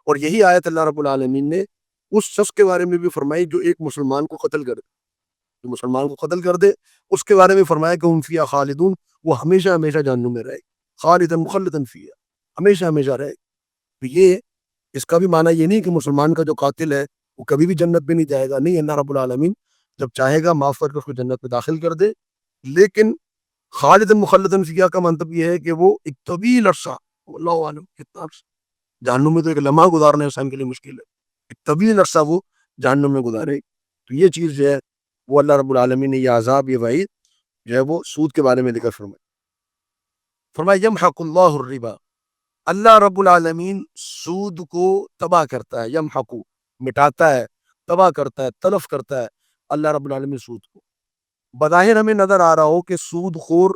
اور یہی آیت اللہ رب العالمین نے اس شخص کے بارے میں بھی فرمائی جو ایک مسلمان کو قتل کر دے. جو مسلمان کو قتل کر دے اس کے بارے میں فرمایا کہ ہم فیہا خالدون، وہ ہمیشہ ہمیشہ جہنم میں رہے گی. خالدن مخلدن فیہا، ہمیشہ ہمیشہ رہے گی. تو یہ اس کا بھی معنی یہ نہیں کہ مسلمان کا جو قاتل ہے وہ کبھی بھی جنت میں نہیں جائے گا. نہیں، اللہ رب العالمین جب چاہے گا معاف کر کے اس کو جنت میں داخل کر دے. لیکن خالدن مخلدن فیہا کا مطلب یہ ہے کہ وہ ایک طویل عرصہ، اللہ عالم کتنا عرصہ، جہنم میں تو ایک لمحہ گزارنا انسان کے لیے مشکل ہے، ایک طویل عرصہ وہ جہنم میں گزارے. تو یہ چیز جو ہے وہ اللہ رب العالمین نے یہ عذاب، یہ وعید جو ہے وہ سود کے بارے میں ذکر فرمایا یمحق اللہ الربا، اللہ رب العالمین سود کو تباہ کرتا ہے. یمحق، مٹاتا ہے، تباہ کرتا ہے، تلف کرتا ہے اللہ رب العالمین سود کو. بظاہر ہمیں نظر آ رہا ہو کہ سود خور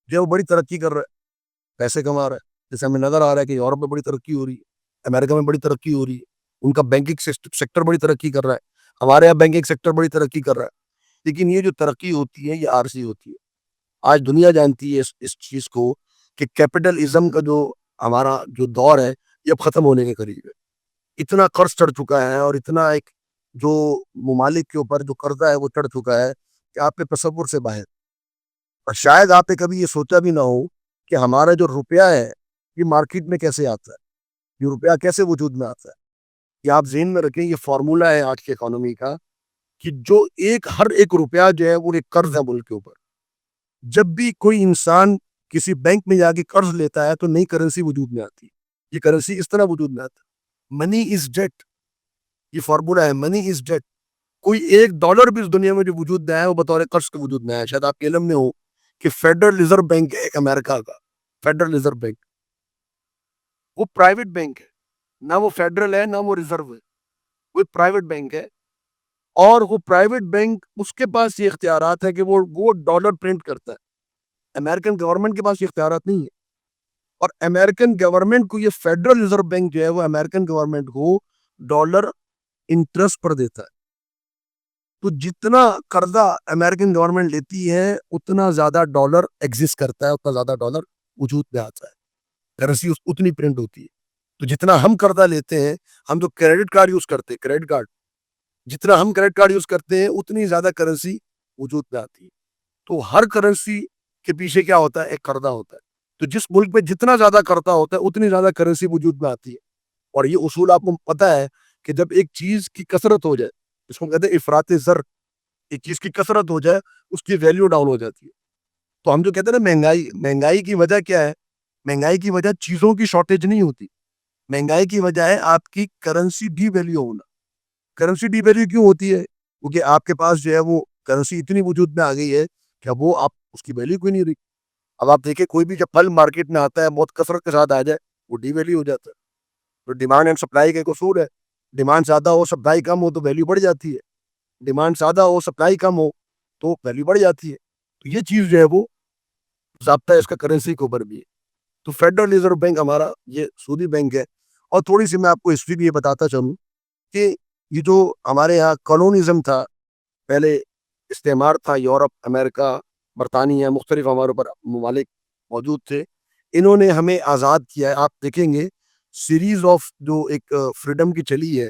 جو ہے وہ بڑی ترقی کر رہا ہے، پیسے کما رہا ہے. جیسے ہمیں نظر آ رہا ہے کہ یورپ میں بڑی ترقی ہو رہی ہے، امریکہ میں بڑی ترقی ہو رہی ہے، ان کا بینکنگ سیکٹر بڑی ترقی کر رہا ہے، ہمارے یہاں بینکنگ سیکٹر بڑی ترقی کر رہا ہے. لیکن یہ جو ترقی ہوتی ہے یہ عارضی ہوتی ہے. آج دنیا جانتی ہے اس چیز کو کہ کیپٹلزم کا جو ہمارا جو دور ہے یہ اب ختم ہونے کے قریب ہے. اتنا قرض چڑھ چکا ہے اور اتنا ایک جو ممالک کے اوپر جو قرضہ ہے وہ چڑھ چکا ہے کہ آپ کے تصور سے باہر. اور شاید آپ نے کبھی یہ سوچا بھی نہ ہو کہ ہمارا جو روپیہ ہے یہ مارکیٹ میں کیسے آتا ہے، یہ روپیہ کیسے وجود میں آتا ہے. یہ آپ ذہن میں رکھیں، یہ فارمولہ ہے آج کی اکانومی کا کہ جو ہر ایک روپیہ جو ہے وہ ایک قرض ہے ملک کے اوپر. جب بھی کوئی انسان کسی بینک میں جا کے قرض لیتا ہے تو نئی کرنسی وجود میں آتی ہے. یہ کرنسی اس طرح وجود میں آتا ہے، منی از ڈیٹ. یہ فارمولہ ہے، منی از ڈیٹ. کوئی $1 بھی اس دنیا میں جو وجود میں آیا ہے وہ بطور قرض کے وجود میں آیا ہے. شاید آپ کے علم میں ہو کہ فیڈرل ریزرو بینک ہے ایک امریکہ کا، فیڈرل ریزرو بینک، وہ پرائیویٹ بینک ہے، نہ وہ فیڈرل ہے نہ وہ ریزرو ہے، وہ پرائیویٹ بینک ہے. اور وہ پرائیویٹ بینک اس کے پاس یہ اختیارات ہے کہ وہ ڈالر پرنٹ کرتا ہے. امریکن گورنمنٹ کے پاس یہ اختیارات نہیں ہے. اور امریکن گورنمنٹ کو یہ فیڈرل ریزرو بینک جو ہے وہ امریکن گورنمنٹ کو ڈالر انٹرسٹ پر دیتا ہے. تو جتنا قرضہ امریکن گورنمنٹ لیتی ہے اتنا زیادہ ڈالر ایگزسٹ کرتا ہے، اتنا زیادہ ڈالر وجود میں آتا ہے، کرنسی اتنی پرنٹ ہوتی ہے. تو جتنا ہم قرضہ لیتے ہیں، ہم جو کریڈٹ کارڈ یوز کرتے ہیں، کریڈٹ کارڈ، جتنا ہم کریڈٹ کارڈ یوز کرتے ہیں اتنی زیادہ کرنسی وجود میں آتی ہے. تو ہر کرنسی کے پیچھے کیا ہوتا ہے؟ ایک قرضہ ہوتا ہے. تو جس ملک میں جتنا زیادہ قرضہ ہوتا ہے اتنی زیادہ کرنسی وجود میں آتی ہے. اور یہ اصول آپ کو پتہ ہے کہ جب ایک چیز کی کثرت ہو جائے، اس کو کہتے ہیں افراط زر، ایک چیز کی کثرت ہو جائے اس کی ویلیو ڈاؤن ہو جاتی ہے. تو ہم جو کہتے ہیں نا مہنگائی کی وجہ کیا ہے؟ مہنگائی کی وجہ چیزوں کی شارٹیج نہیں ہوتی، مہنگائی کی وجہ ہے آپ کی کرنسی ڈی ویلیو ہونا. کرنسی ڈی ویلیو کیوں ہوتی ہے؟ کیونکہ آپ کے پاس جو ہے وہ کرنسی اتنی وجود میں آ گئی ہے کہ اب وہ آپ اس کی ویلیو کوئی نہیں رہی. اب آپ دیکھیں کوئی بھی جب پھل مارکیٹ میں آتا ہے بہت کثرت کے ساتھ آ جائے وہ ڈی ویلیو ہو جاتا ہے. تو ڈیمانڈ اینڈ سپلائی کا ایک اصول ہے، ڈیمانڈ زیادہ ہو سپلائی کم ہو تو ویلیو بڑھ جاتی ہے، ڈیمانڈ زیادہ ہو سپلائی کم ہو تو ویلیو بڑھ جاتی ہے. تو یہ چیز جو ہے وہ ضابطہ ہے اس کا کرنسی کے اوپر بھی ہے. تو فیڈرل ریزرو بینک ہمارا یہ سودی بینک ہے. اور تھوڑی سی میں آپ کو ہسٹری بھی یہ بتاتا چلوں کہ یہ جو ہمارے یہاں کالونزم تھا، پہلے استعمار تھا، یورپ، امریکہ، برطانیہ، مختلف ہمارے اوپر ممالک موجود تھے. انہوں نے ہمیں آزاد کیا ہے. آپ دیکھیں گے سیریز آف جو ایک فریڈم کی چلی ہے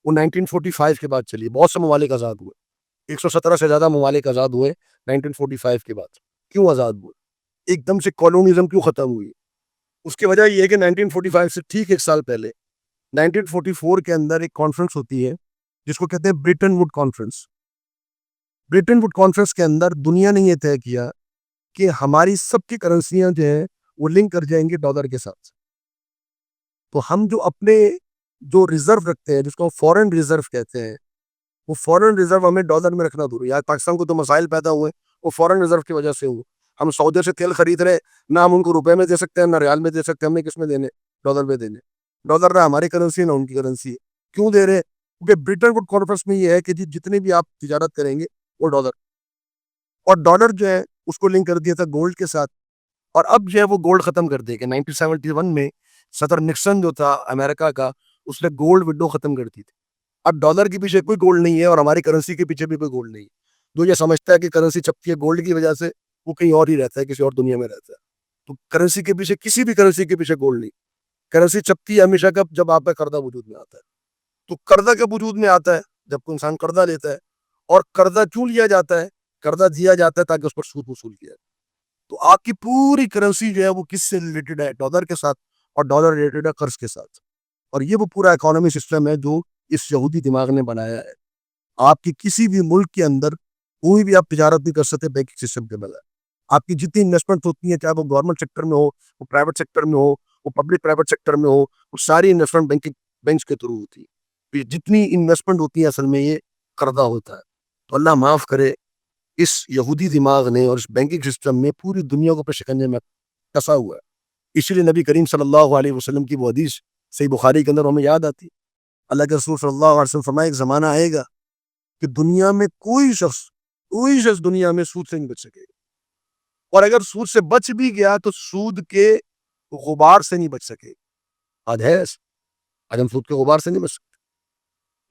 وہ 1945 کے بعد چلی ہے. بہت سے ممالک آزاد ہوئے، 117 سے زیادہ ممالک آزاد ہوئے 1945 کے بعد. کیوں آزاد ہوئے؟ ایک دم سے کالونزم کیوں ختم ہوئی؟ اس کی وجہ یہ ہے کہ 1945 سے ٹھیک ایک سال پہلے 1944 کے اندر ایک کانفرنس ہوتی ہے جس کو کہتے ہیں Bretton Wood conference. Bretton Wood conference کے اندر دنیا نے یہ طے کیا کہ ہماری سب کی کرنسیاں جو ہیں وہ لنک کر جائیں گی ڈالر کے ساتھ. تو ہم جو اپنے جو ریزرو رکھتے ہیں جس کو فورن ریزرو کہتے ہیں، وہ فورن ریزرو ہمیں ڈالر میں رکھنا ضروری ہے. آج پاکستان کو تو مسائل پیدا ہوئے وہ فورن ریزرو کی وجہ سے ہوئے. ہم سعودی سے تیل خرید رہے، نہ ہم ان کو روپے میں دے سکتے ہیں نہ ریال میں دے سکتے ہیں، ہم نے کس میں دینے؟ ڈالر میں دینے. ڈالر نہ ہماری کرنسی نہ ان کی کرنسی ہے. کیوں دے رہے؟ کیونکہ برٹن ووڈ کانفرنس میں یہ ہے کہ جتنے بھی آپ تجارت کریں گے وہ ڈالر، اور ڈالر جو ہے اس کو لنک کر دیا تھا گولڈ کے ساتھ. اور اب جو ہے وہ گولڈ ختم کر دے کہ 1971 میں صدر نکسن جو تھا امریکہ کا اس نے گولڈ ونڈو ختم کر دی تھی. اب ڈالر کے پیچھے کوئی گولڈ نہیں ہے اور ہماری کرنسی کے پیچھے بھی کوئی گولڈ نہیں ہے. جو یہ سمجھتا ہے کہ کرنسی چھپتی ہے گولڈ کی وجہ سے وہ کہیں اور ہی رہتا ہے، کسی اور دنیا میں رہتا ہے. تو کرنسی کے پیچھے، کسی بھی کرنسی کے پیچھے گولڈ نہیں. کرنسی چپتی ہے ہمیشہ کب؟ جب آپ کا قرضہ وجود میں آتا ہے. تو قرضہ کب وجود میں آتا ہے؟ جب کوئی انسان قرضہ لیتا ہے. اور قرضہ کیوں لیا جاتا ہے؟ قرضہ دیا جاتا ہے تاکہ اس پر سود وصول کیا جائے. تو آپ کی پوری کرنسی جو ہے وہ کس سے ریلیٹڈ ہے؟ ڈالر کے ساتھ. اور ڈالر ریلیٹڈ ہے قرض کے ساتھ. اور یہ وہ پورا اکانومی سسٹم ہے جو اس یہودی دماغ نے بنایا ہے. آپ کی کسی بھی ملک کے اندر کوئی بھی آپ تجارت نہیں کر سکتے بینکنگ سسٹم کے بغیر. آپ کی جتنی انویسٹمنٹ ہوتی ہیں چاہے وہ گورنمنٹ سیکٹر میں ہو, وہ پرائیویٹ سیکٹر میں ہو, وہ پبلک پرائیویٹ سیکٹر میں ہو, وہ ساری انویسٹمنٹ بینکس کے تھرو ہوتی ہے. جتنی انویسٹمنٹ ہوتی ہے اصل میں یہ قرضہ ہوتا ہے. تو اللہ معاف کرے, اس یہودی دماغ نے اور اس بینکنگ سسٹم میں پوری دنیا کو اپنے شکنجے میں کسا ہوا ہے. اسی لیے نبی کریم صلی اللہ علیہ وسلم کی وہ حدیث صحیح بخاری کے اندر ہمیں یاد آتی. اللہ کے رسول صلی اللہ علیہ وسلم فرمایا ایک زمانہ آئے گا کہ دنیا میں کوئی شخص دنیا میں سود سے نہیں بچ سکے گا. اور اگر سود سے بچ بھی گیا تو سود کے غبار سے نہیں بچ سکے. آج ہم سود کے غبار سے نہیں بچ سکتے.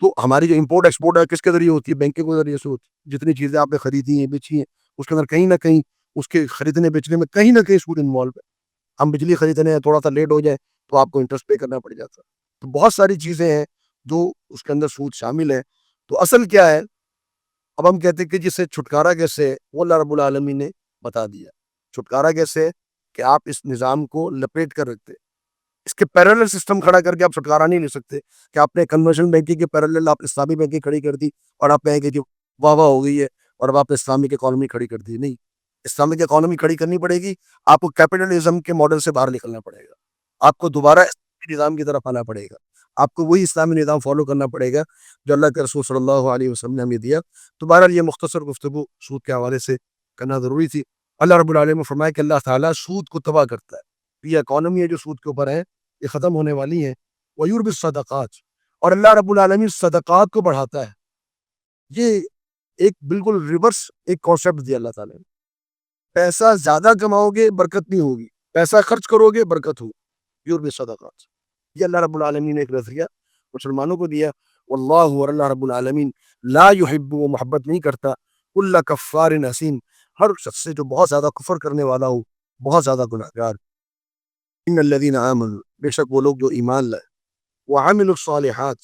تو ہماری جو امپورٹ ایکسپورٹ ہے کس کے ذریعے ہوتی ہے؟ بینکنگ کے ذریعے سے ہوتی ہے. جتنی چیزیں آپ نے خریدی ہیں بیچی ہیں اس کے اندر کہیں نہ کہیں اس کے خریدنے بیچنے میں کہیں نہ کہیں سود انوالو ہے. ہم بجلی خریدنے ہیں, تھوڑا سا لیٹ ہو جائے تو آپ کو انٹرسٹ پے کرنا پڑ جاتا ہے. تو بہت ساری چیزیں ہیں جو اس کے اندر سود شامل ہے. تو اصل کیا ہے؟ اب ہم کہتے ہیں کہ جس سے چھٹکارا کیسے, وہ اللہ رب العالمین نے بتا دیا. چھٹکارا کیسے؟ کہ آپ اس نظام کو لپیٹ کر رکھتے, اس کے پیرالل سسٹم کھڑا کر کے آپ چھٹکارا نہیں لے سکتے کہ آپ نے کنورشن بینکنگ کے پیرالل آپ اسلامی بینکنگ کھڑی کر دی اور آپ کہیں کہ جو واہ واہ ہو گئی ہے اور اب آپ نے اسلامک اکانومی کھڑی کر دی. نہیں, اسلامک اکانومی کھڑی کرنی پڑے گی. آپ کو کیپٹلزم کے ماڈل سے باہر نکلنا پڑے گا. آپ کو دوبارہ اسلامی نظام کی طرف آنا پڑے گا. آپ کو وہی اسلامی نظام فالو کرنا پڑے گا جو اللہ کے رسول صلی اللہ علیہ وسلم نے ہمیں دیا. تو بہرحال یہ مختصر گفتگو سود کے حوالے سے کرنا ضروری تھی. اللہ رب العالمین نے فرمایا کہ اللہ تعالیٰ سود کو تباہ کرتا ہے. یہ اکانومی ہے جو سود کے اوپر ہے یہ ختم ہونے والی ہے. وَيُرْبِ الصَّدَقَاتِ, اور اللہ رب العالمین صدقات کو بڑھاتا ہے. یہ ایک بالکل ریورس ایک کانسیپٹ دیا اللہ تعالیٰ نے. پیسہ زیادہ کماؤ گے برکت نہیں ہوگی, پیسہ خرچ کرو گے برکت ہوگی. یُرْبِ الصَّدَقَاتِ, یہ اللہ رب العالمین نے ایک نظریہ مسلمانوں کو دیا. واللہ, اور اللہ رب العالمین لا يحب, وہ محبت نہیں کرتا, کل کفار اثیم, ہر شخص سے جو بہت زیادہ کفر کرنے والا ہو, بہت زیادہ گناہگار. ان الذین آمنوا, بے شک وہ لوگ جو ایمان لائے, وعملوا الصالحات,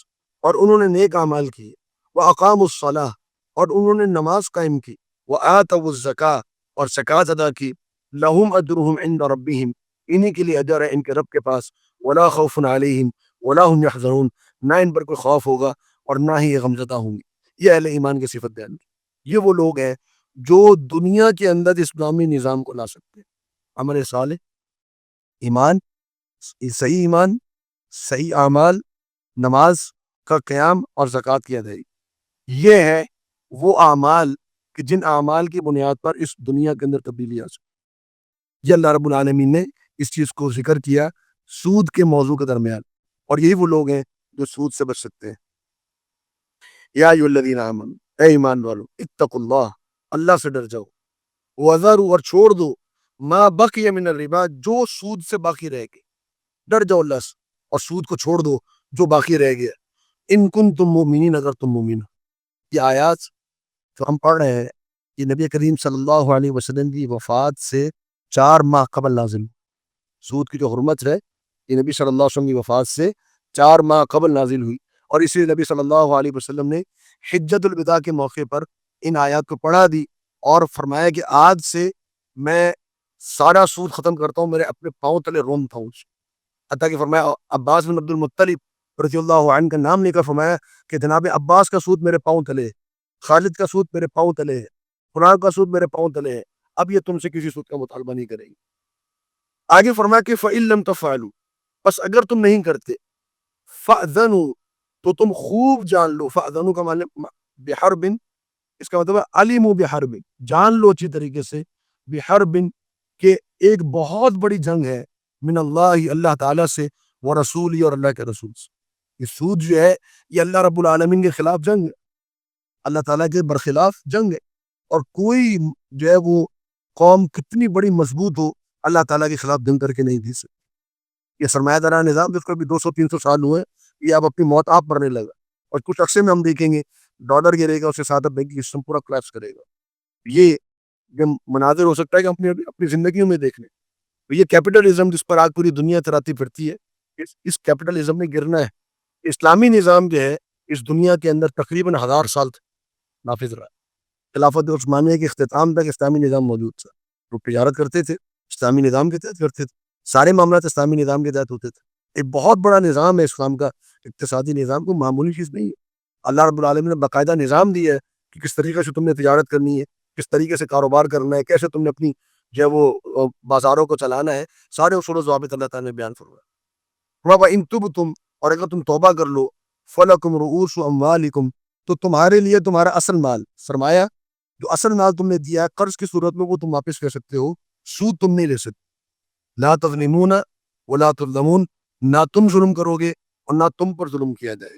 اور انہوں نے نیک اعمال کیے, واقاموا الصلاۃ, اور انہوں نے نماز قائم کی, وآتوا الزکاۃ, اور زکوٰۃ ادا کی, لہم اجرہم عند ربہم, انہی کے لیے اجر ہے ان کے رب کے پاس, ولا خوف علیہم ولا هم يحزنون, نہ ان پر کوئی خوف ہوگا اور نہ ہی یہ غمزدہ ہوں گے. یہ اہل ایمان کی صفت بیان کی. یہ وہ لوگ ہیں جو دنیا کے اندر اسلامی نظام کو لا سکتے ہیں. عمل صالح, ایمان, صحیح اعمال, نماز کا قیام اور زکوٰۃ کی ادائیگی. یہ ہے وہ اعمال کہ جن اعمال کی بنیاد پر اس دنیا کے اندر تبدیلی آ سکتی. یہ اللہ رب العالمین نے اس چیز کو ذکر کیا سود کے موضوع کے درمیان, اور یہی وہ لوگ ہیں جو سود سے بچ سکتے ہیں. یا ایھا الذین آمنوا, اے ایمان والو, اتقوا اللہ, اللہ سے ڈر جاؤ, وذروا, اور چھوڑ دو, ما بقی من الربا, جو سود سے باقی رہ گئے. ڈر جاؤ اللہ سے اور سود کو چھوڑ دو جو باقی رہ گیا. ان کنتم مؤمنین, اگر تم مومن ہو. یہ آیات جو ہم پڑھ رہے ہیں یہ نبی کریم صلی اللہ علیہ وسلم کی وفات سے 4 ماہ قبل نازل. سود کی جو حرمت ہے یہ نبی صلی اللہ علیہ وسلم کی وفات سے 4 ماہ قبل نازل ہوئی, اور اسی لیے نبی صلی اللہ علیہ وسلم نے حجۃ الوداع کے موقع پر ان آیات کو پڑھا دی اور فرمایا کہ آج سے میں سارا سود ختم کرتا ہوں, میرے اپنے پاؤں تلے رونتا ہوں. حتیٰ کہ فرمایا عباس بن عبد المطلب رضی اللہ عنہ کا نام لے کر فرمایا کہ جناب عباس کا سود میرے پاؤں تلے ہے, خالد کا سود میرے پاؤں تلے ہے, فلاں کا سود میرے پاؤں تلے ہے, اب یہ تم سے کسی سود کا مطالبہ نہیں کرے گی. آگے فرمایا کہ فَإِن لَمْ تَفْعَلُوا, بس اگر تم نہیں کرتے, فَأْذَنُوا, تو تم خوب جان لو. فَأْذَنُوا کا معنی بِحَرْبٍ, اس کا مطلب ہے عَلِمُوا بِحَرْبٍ, جان لو اچھی طریقے سے, بِحَرْبٍ, کہ ایک بہت بڑی جنگ ہے, من اللہ, اللہ تعالیٰ سے, ورسولہ, اور اللہ کے رسول سے. یہ سود جو ہے یہ اللہ رب العالمین کے خلاف جنگ ہے, اللہ تعالیٰ کے برخلاف جنگ ہے. اور کوئی جو ہے وہ قوم کتنی بڑی مضبوط ہو اللہ تعالیٰ کے خلاف جنگ کر کے نہیں دی سکتی. یہ سرمایہ دارانہ نظام جس کو بھی 200-300 سال ہوئے, یہ اب اپنی موت آپ مرنے لگا, اور کچھ عرصے میں ہم دیکھیں گے ڈالر گرے گا, اس کے ساتھ بینکنگ سسٹم پورا کلیپس کرے گا. یہ مناظر ہو سکتا ہے کہ اپنی زندگیوں میں دیکھ لیں. تو یہ کیپٹلزم جس پر آج پوری دنیا تراتی پھرتی ہے, اس کیپٹلزم نے گرنا ہے. اسلامی نظام جو ہے اس دنیا کے اندر تقریباً 1000 سال نافذ رہا. خلافت عثمانیہ کے اختتام تک اسلامی نظام موجود تھا. لوگ تجارت کرتے تھے اسلامی نظام کے تحت کرتے تھے, سارے معاملات اسلامی نظام کے تحت ہوتے تھے. ایک بہت بڑا نظام ہے اسلام کا, اقتصادی نظام کو معمولی چیز نہیں ہے. اللہ رب العالمین نے باقاعدہ نظام دیا ہے کہ کس طریقے سے تم نے تجارت کرنی ہے, کس طریقے سے کاروبار کرنا ہے, کیسے تم نے اپنی جو ہے وہ بازاروں کو چلانا ہے. سارے اصول و ضوابط اللہ تعالیٰ نے بیان فرمایا. وَإِن تُبْتُمْ, اور اگر تم توبہ کر لو, فَلَكُمْ رُؤُوسُ أَمْوَالِكُمْ, تو تمہارے لیے تمہارا اصل مال, سرمایہ, جو اصل مال تم نے دیا ہے قرض کی صورت میں, وہ تم واپس کر سکتے ہو, سود تم نہیں لے سکتے. لا تظلمون ولا تظلمون, نہ تم ظلم کرو گے اور نہ تم پر ظلم کیا جائے.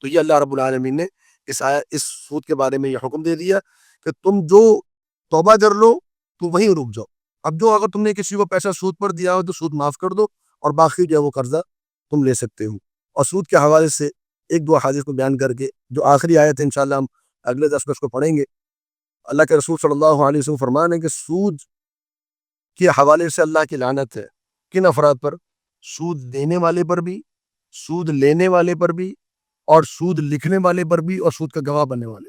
تو یہ اللہ رب العالمین نے اس سود کے بارے میں یہ حکم دے دیا کہ تم جو توبہ کر لو تو وہیں رک جاؤ. اب جو اگر تم نے کسی کو پیسہ سود پر دیا ہو تو سود معاف کر دو, اور باقی جو ہے وہ قرضہ تم لے سکتے ہو. اور سود کے حوالے سے ایک دو حدیث کو بیان کر کے, جو آخری آیت ہے انشاءاللہ ہم اگلے درس میں اس کو پڑھیں گے. اللہ کے رسول صلی اللہ علیہ وسلم فرمان ہے کہ سود کے حوالے سے اللہ کی لعنت ہے. کن افراد پر؟ سود دینے والے پر بھی, سود لینے والے پر بھی, اور سود لکھنے والے پر بھی, اور سود کا گواہ بننے والے.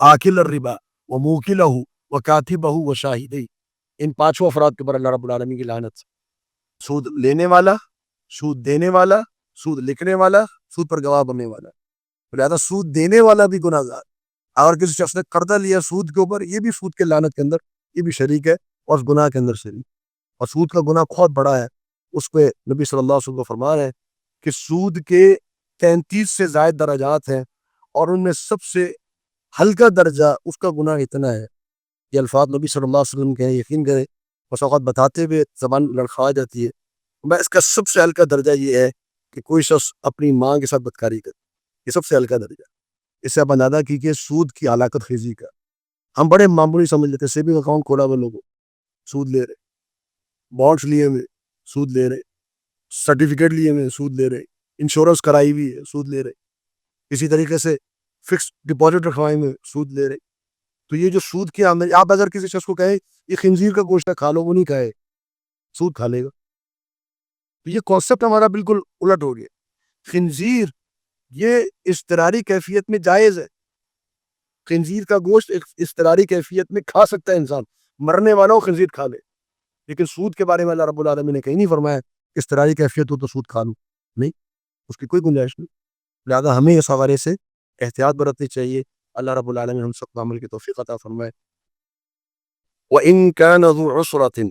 آکل الربا وموکلہ وکاتبہ وشاہدی, ان پانچوں افراد کے پر اللہ رب العالمین کی لعنت. سود لینے والا, سود دینے والا, سود لکھنے والا, سود پر گواہ بننے والا. لہذا سود دینے والا بھی گناہ گار. اگر کسی شخص نے قرضہ لیا سود کے اوپر, یہ بھی سود کے لعنت کے اندر یہ بھی شریک ہے, اور اس گناہ کے اندر شریک. اور سود کا گناہ بہت بڑا ہے. اس پہ نبی صلی اللہ علیہ وسلم کا فرمان ہے کہ سود کے 33 سے زائد درجات ہیں, اور ان میں سب سے ہلکا درجہ اس کا گناہ اتنا ہے. یہ الفاظ نبی صلی اللہ علیہ وسلم کے ہیں, یقین کریں. بس اوقات بتاتے ہوئے زبان لڑکھا جاتی ہے. میں اس کا سب سے ہلکا درجہ یہ ہے کہ کوئی شخص اپنی ماں کے ساتھ بدکاری کرے. یہ سب سے ہلکا درجہ. اس سے آپ اندازہ کیجیے سود کی ہلاکت خیزی کا. ہم بڑے معمولی سمجھ لیتے, سیونگ اکاؤنٹ کھولا ہوا لوگوں سود لے رہے, بانڈس لیے ہوئے سود لے رہے, سرٹیفکیٹ لیے ہوئے سود لے رہے, انشورنس کرائی ہوئی ہے سود لے رہے, اسی طریقے سے فکس ڈپازٹ رکھوائے ہوئے سود لے رہے. تو یہ جو سود کی آمدنی, آپ اگر کسی شخص کو کہیں یہ خنزیر کا گوشت کھا لو, وہ نہیں کھائے, سود کھا لے گا. تو یہ کانسیپٹ ہمارا بالکل الٹ ہو گیا. خنزیر یہ اضطراری کیفیت میں جائز ہے. خنزیر کا گوشت اضطراری کیفیت میں کھا سکتا ہے انسان, مرنے والا خنزیر کھا لے. لیکن سود کے بارے میں اللہ رب العالمین نے کہیں نہیں فرمایا اضطراری کیفیت ہو تو سود کھا لو, نہیں, اس کی کوئی گنجائش نہیں. لہذا ہمیں اس حوالے سے احتیاط برتنی چاہیے. اللہ رب العالمین ہم سب کو عمل کی توفیق عطا فرمائے. وَإِن كَانَ ذُو عُسْرَةٍ,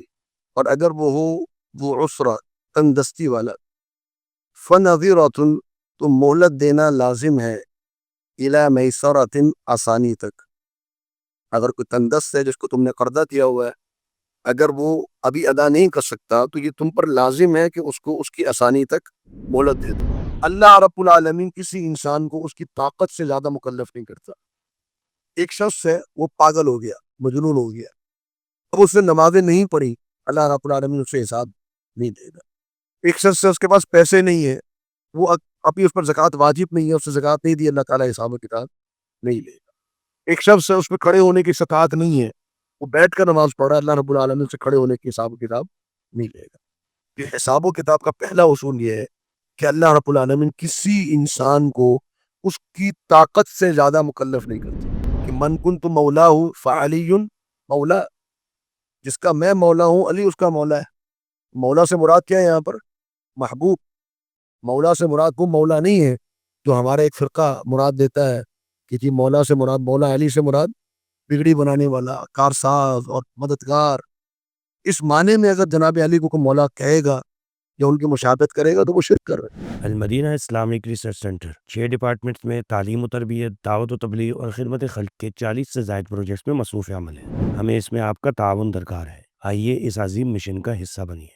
اور اگر وہ ہو ذو عسرہ, تنگدستی والا, فَنَظِرَةٌ, تو مہلت دینا لازم ہے, إِلَى مَيْسَرَةٍ, آسانی تک. اگر کوئی تنگدست ہے جس کو تم نے قرضہ دیا ہوا ہے, اگر وہ ابھی ادا نہیں کر سکتا تو یہ تم پر لازم ہے کہ اس کو اس کی آسانی تک مہلت دے دو. اللہ رب العالمین کسی انسان کو اس کی طاقت سے زیادہ مکلف نہیں کرتا. ایک شخص ہے وہ پاگل ہو گیا, مجنون ہو گیا, اب اس نے نمازیں نہیں پڑھی, اللہ رب العالمین اس سے حساب نہیں دے گا. ایک شخص ہے اس کے پاس پیسے نہیں ہے, وہ ابھی اس پر زکوٰۃ واجب نہیں ہے, اس سے زکوٰۃ نہیں دی, اللہ تعالیٰ حساب و کتاب نہیں لے گا. ایک شخص ہے اس پہ کھڑے ہونے کی استطاعت نہیں ہے, وہ بیٹھ کر نماز پڑھ رہا ہے, اللہ رب العالمین سے کھڑے ہونے کی حساب و کتاب نہیں لے گا. یہ حساب و کتاب کا پہلا اصول یہ ہے کہ اللہ رب العالمین کسی انسان کو اس کی طاقت سے زیادہ مکلف نہیں کرتا. کہ من کنت مولا ہوں فعلی مولا, جس کا میں مولا ہوں علی اس کا مولا ہے. مولا سے مراد کیا ہے یہاں پر؟ محبوب. مولا سے مراد وہ مولا نہیں ہے جو ہمارا ایک فرقہ مراد دیتا ہے کہ جی مولا سے مراد, مولا علی سے مراد بگڑی بنانے والا, کارساز اور مددگار. اس معنی میں اگر جناب علی کو مولا کہے گا یا ان کی مشابہت کرے گا تو وہ شرک کر رہا ہے. المدینہ اسلامک ریسرچ سینٹر 6 ڈپارٹمنٹس میں تعلیم و تربیت, دعوت و تبلیغ اور خدمت خلق کے 40 سے زائد پروجیکٹس میں مصروف عمل ہے. ہمیں اس میں آپ کا تعاون درکار ہے. آئیے اس عظیم مشن کا حصہ بنیے.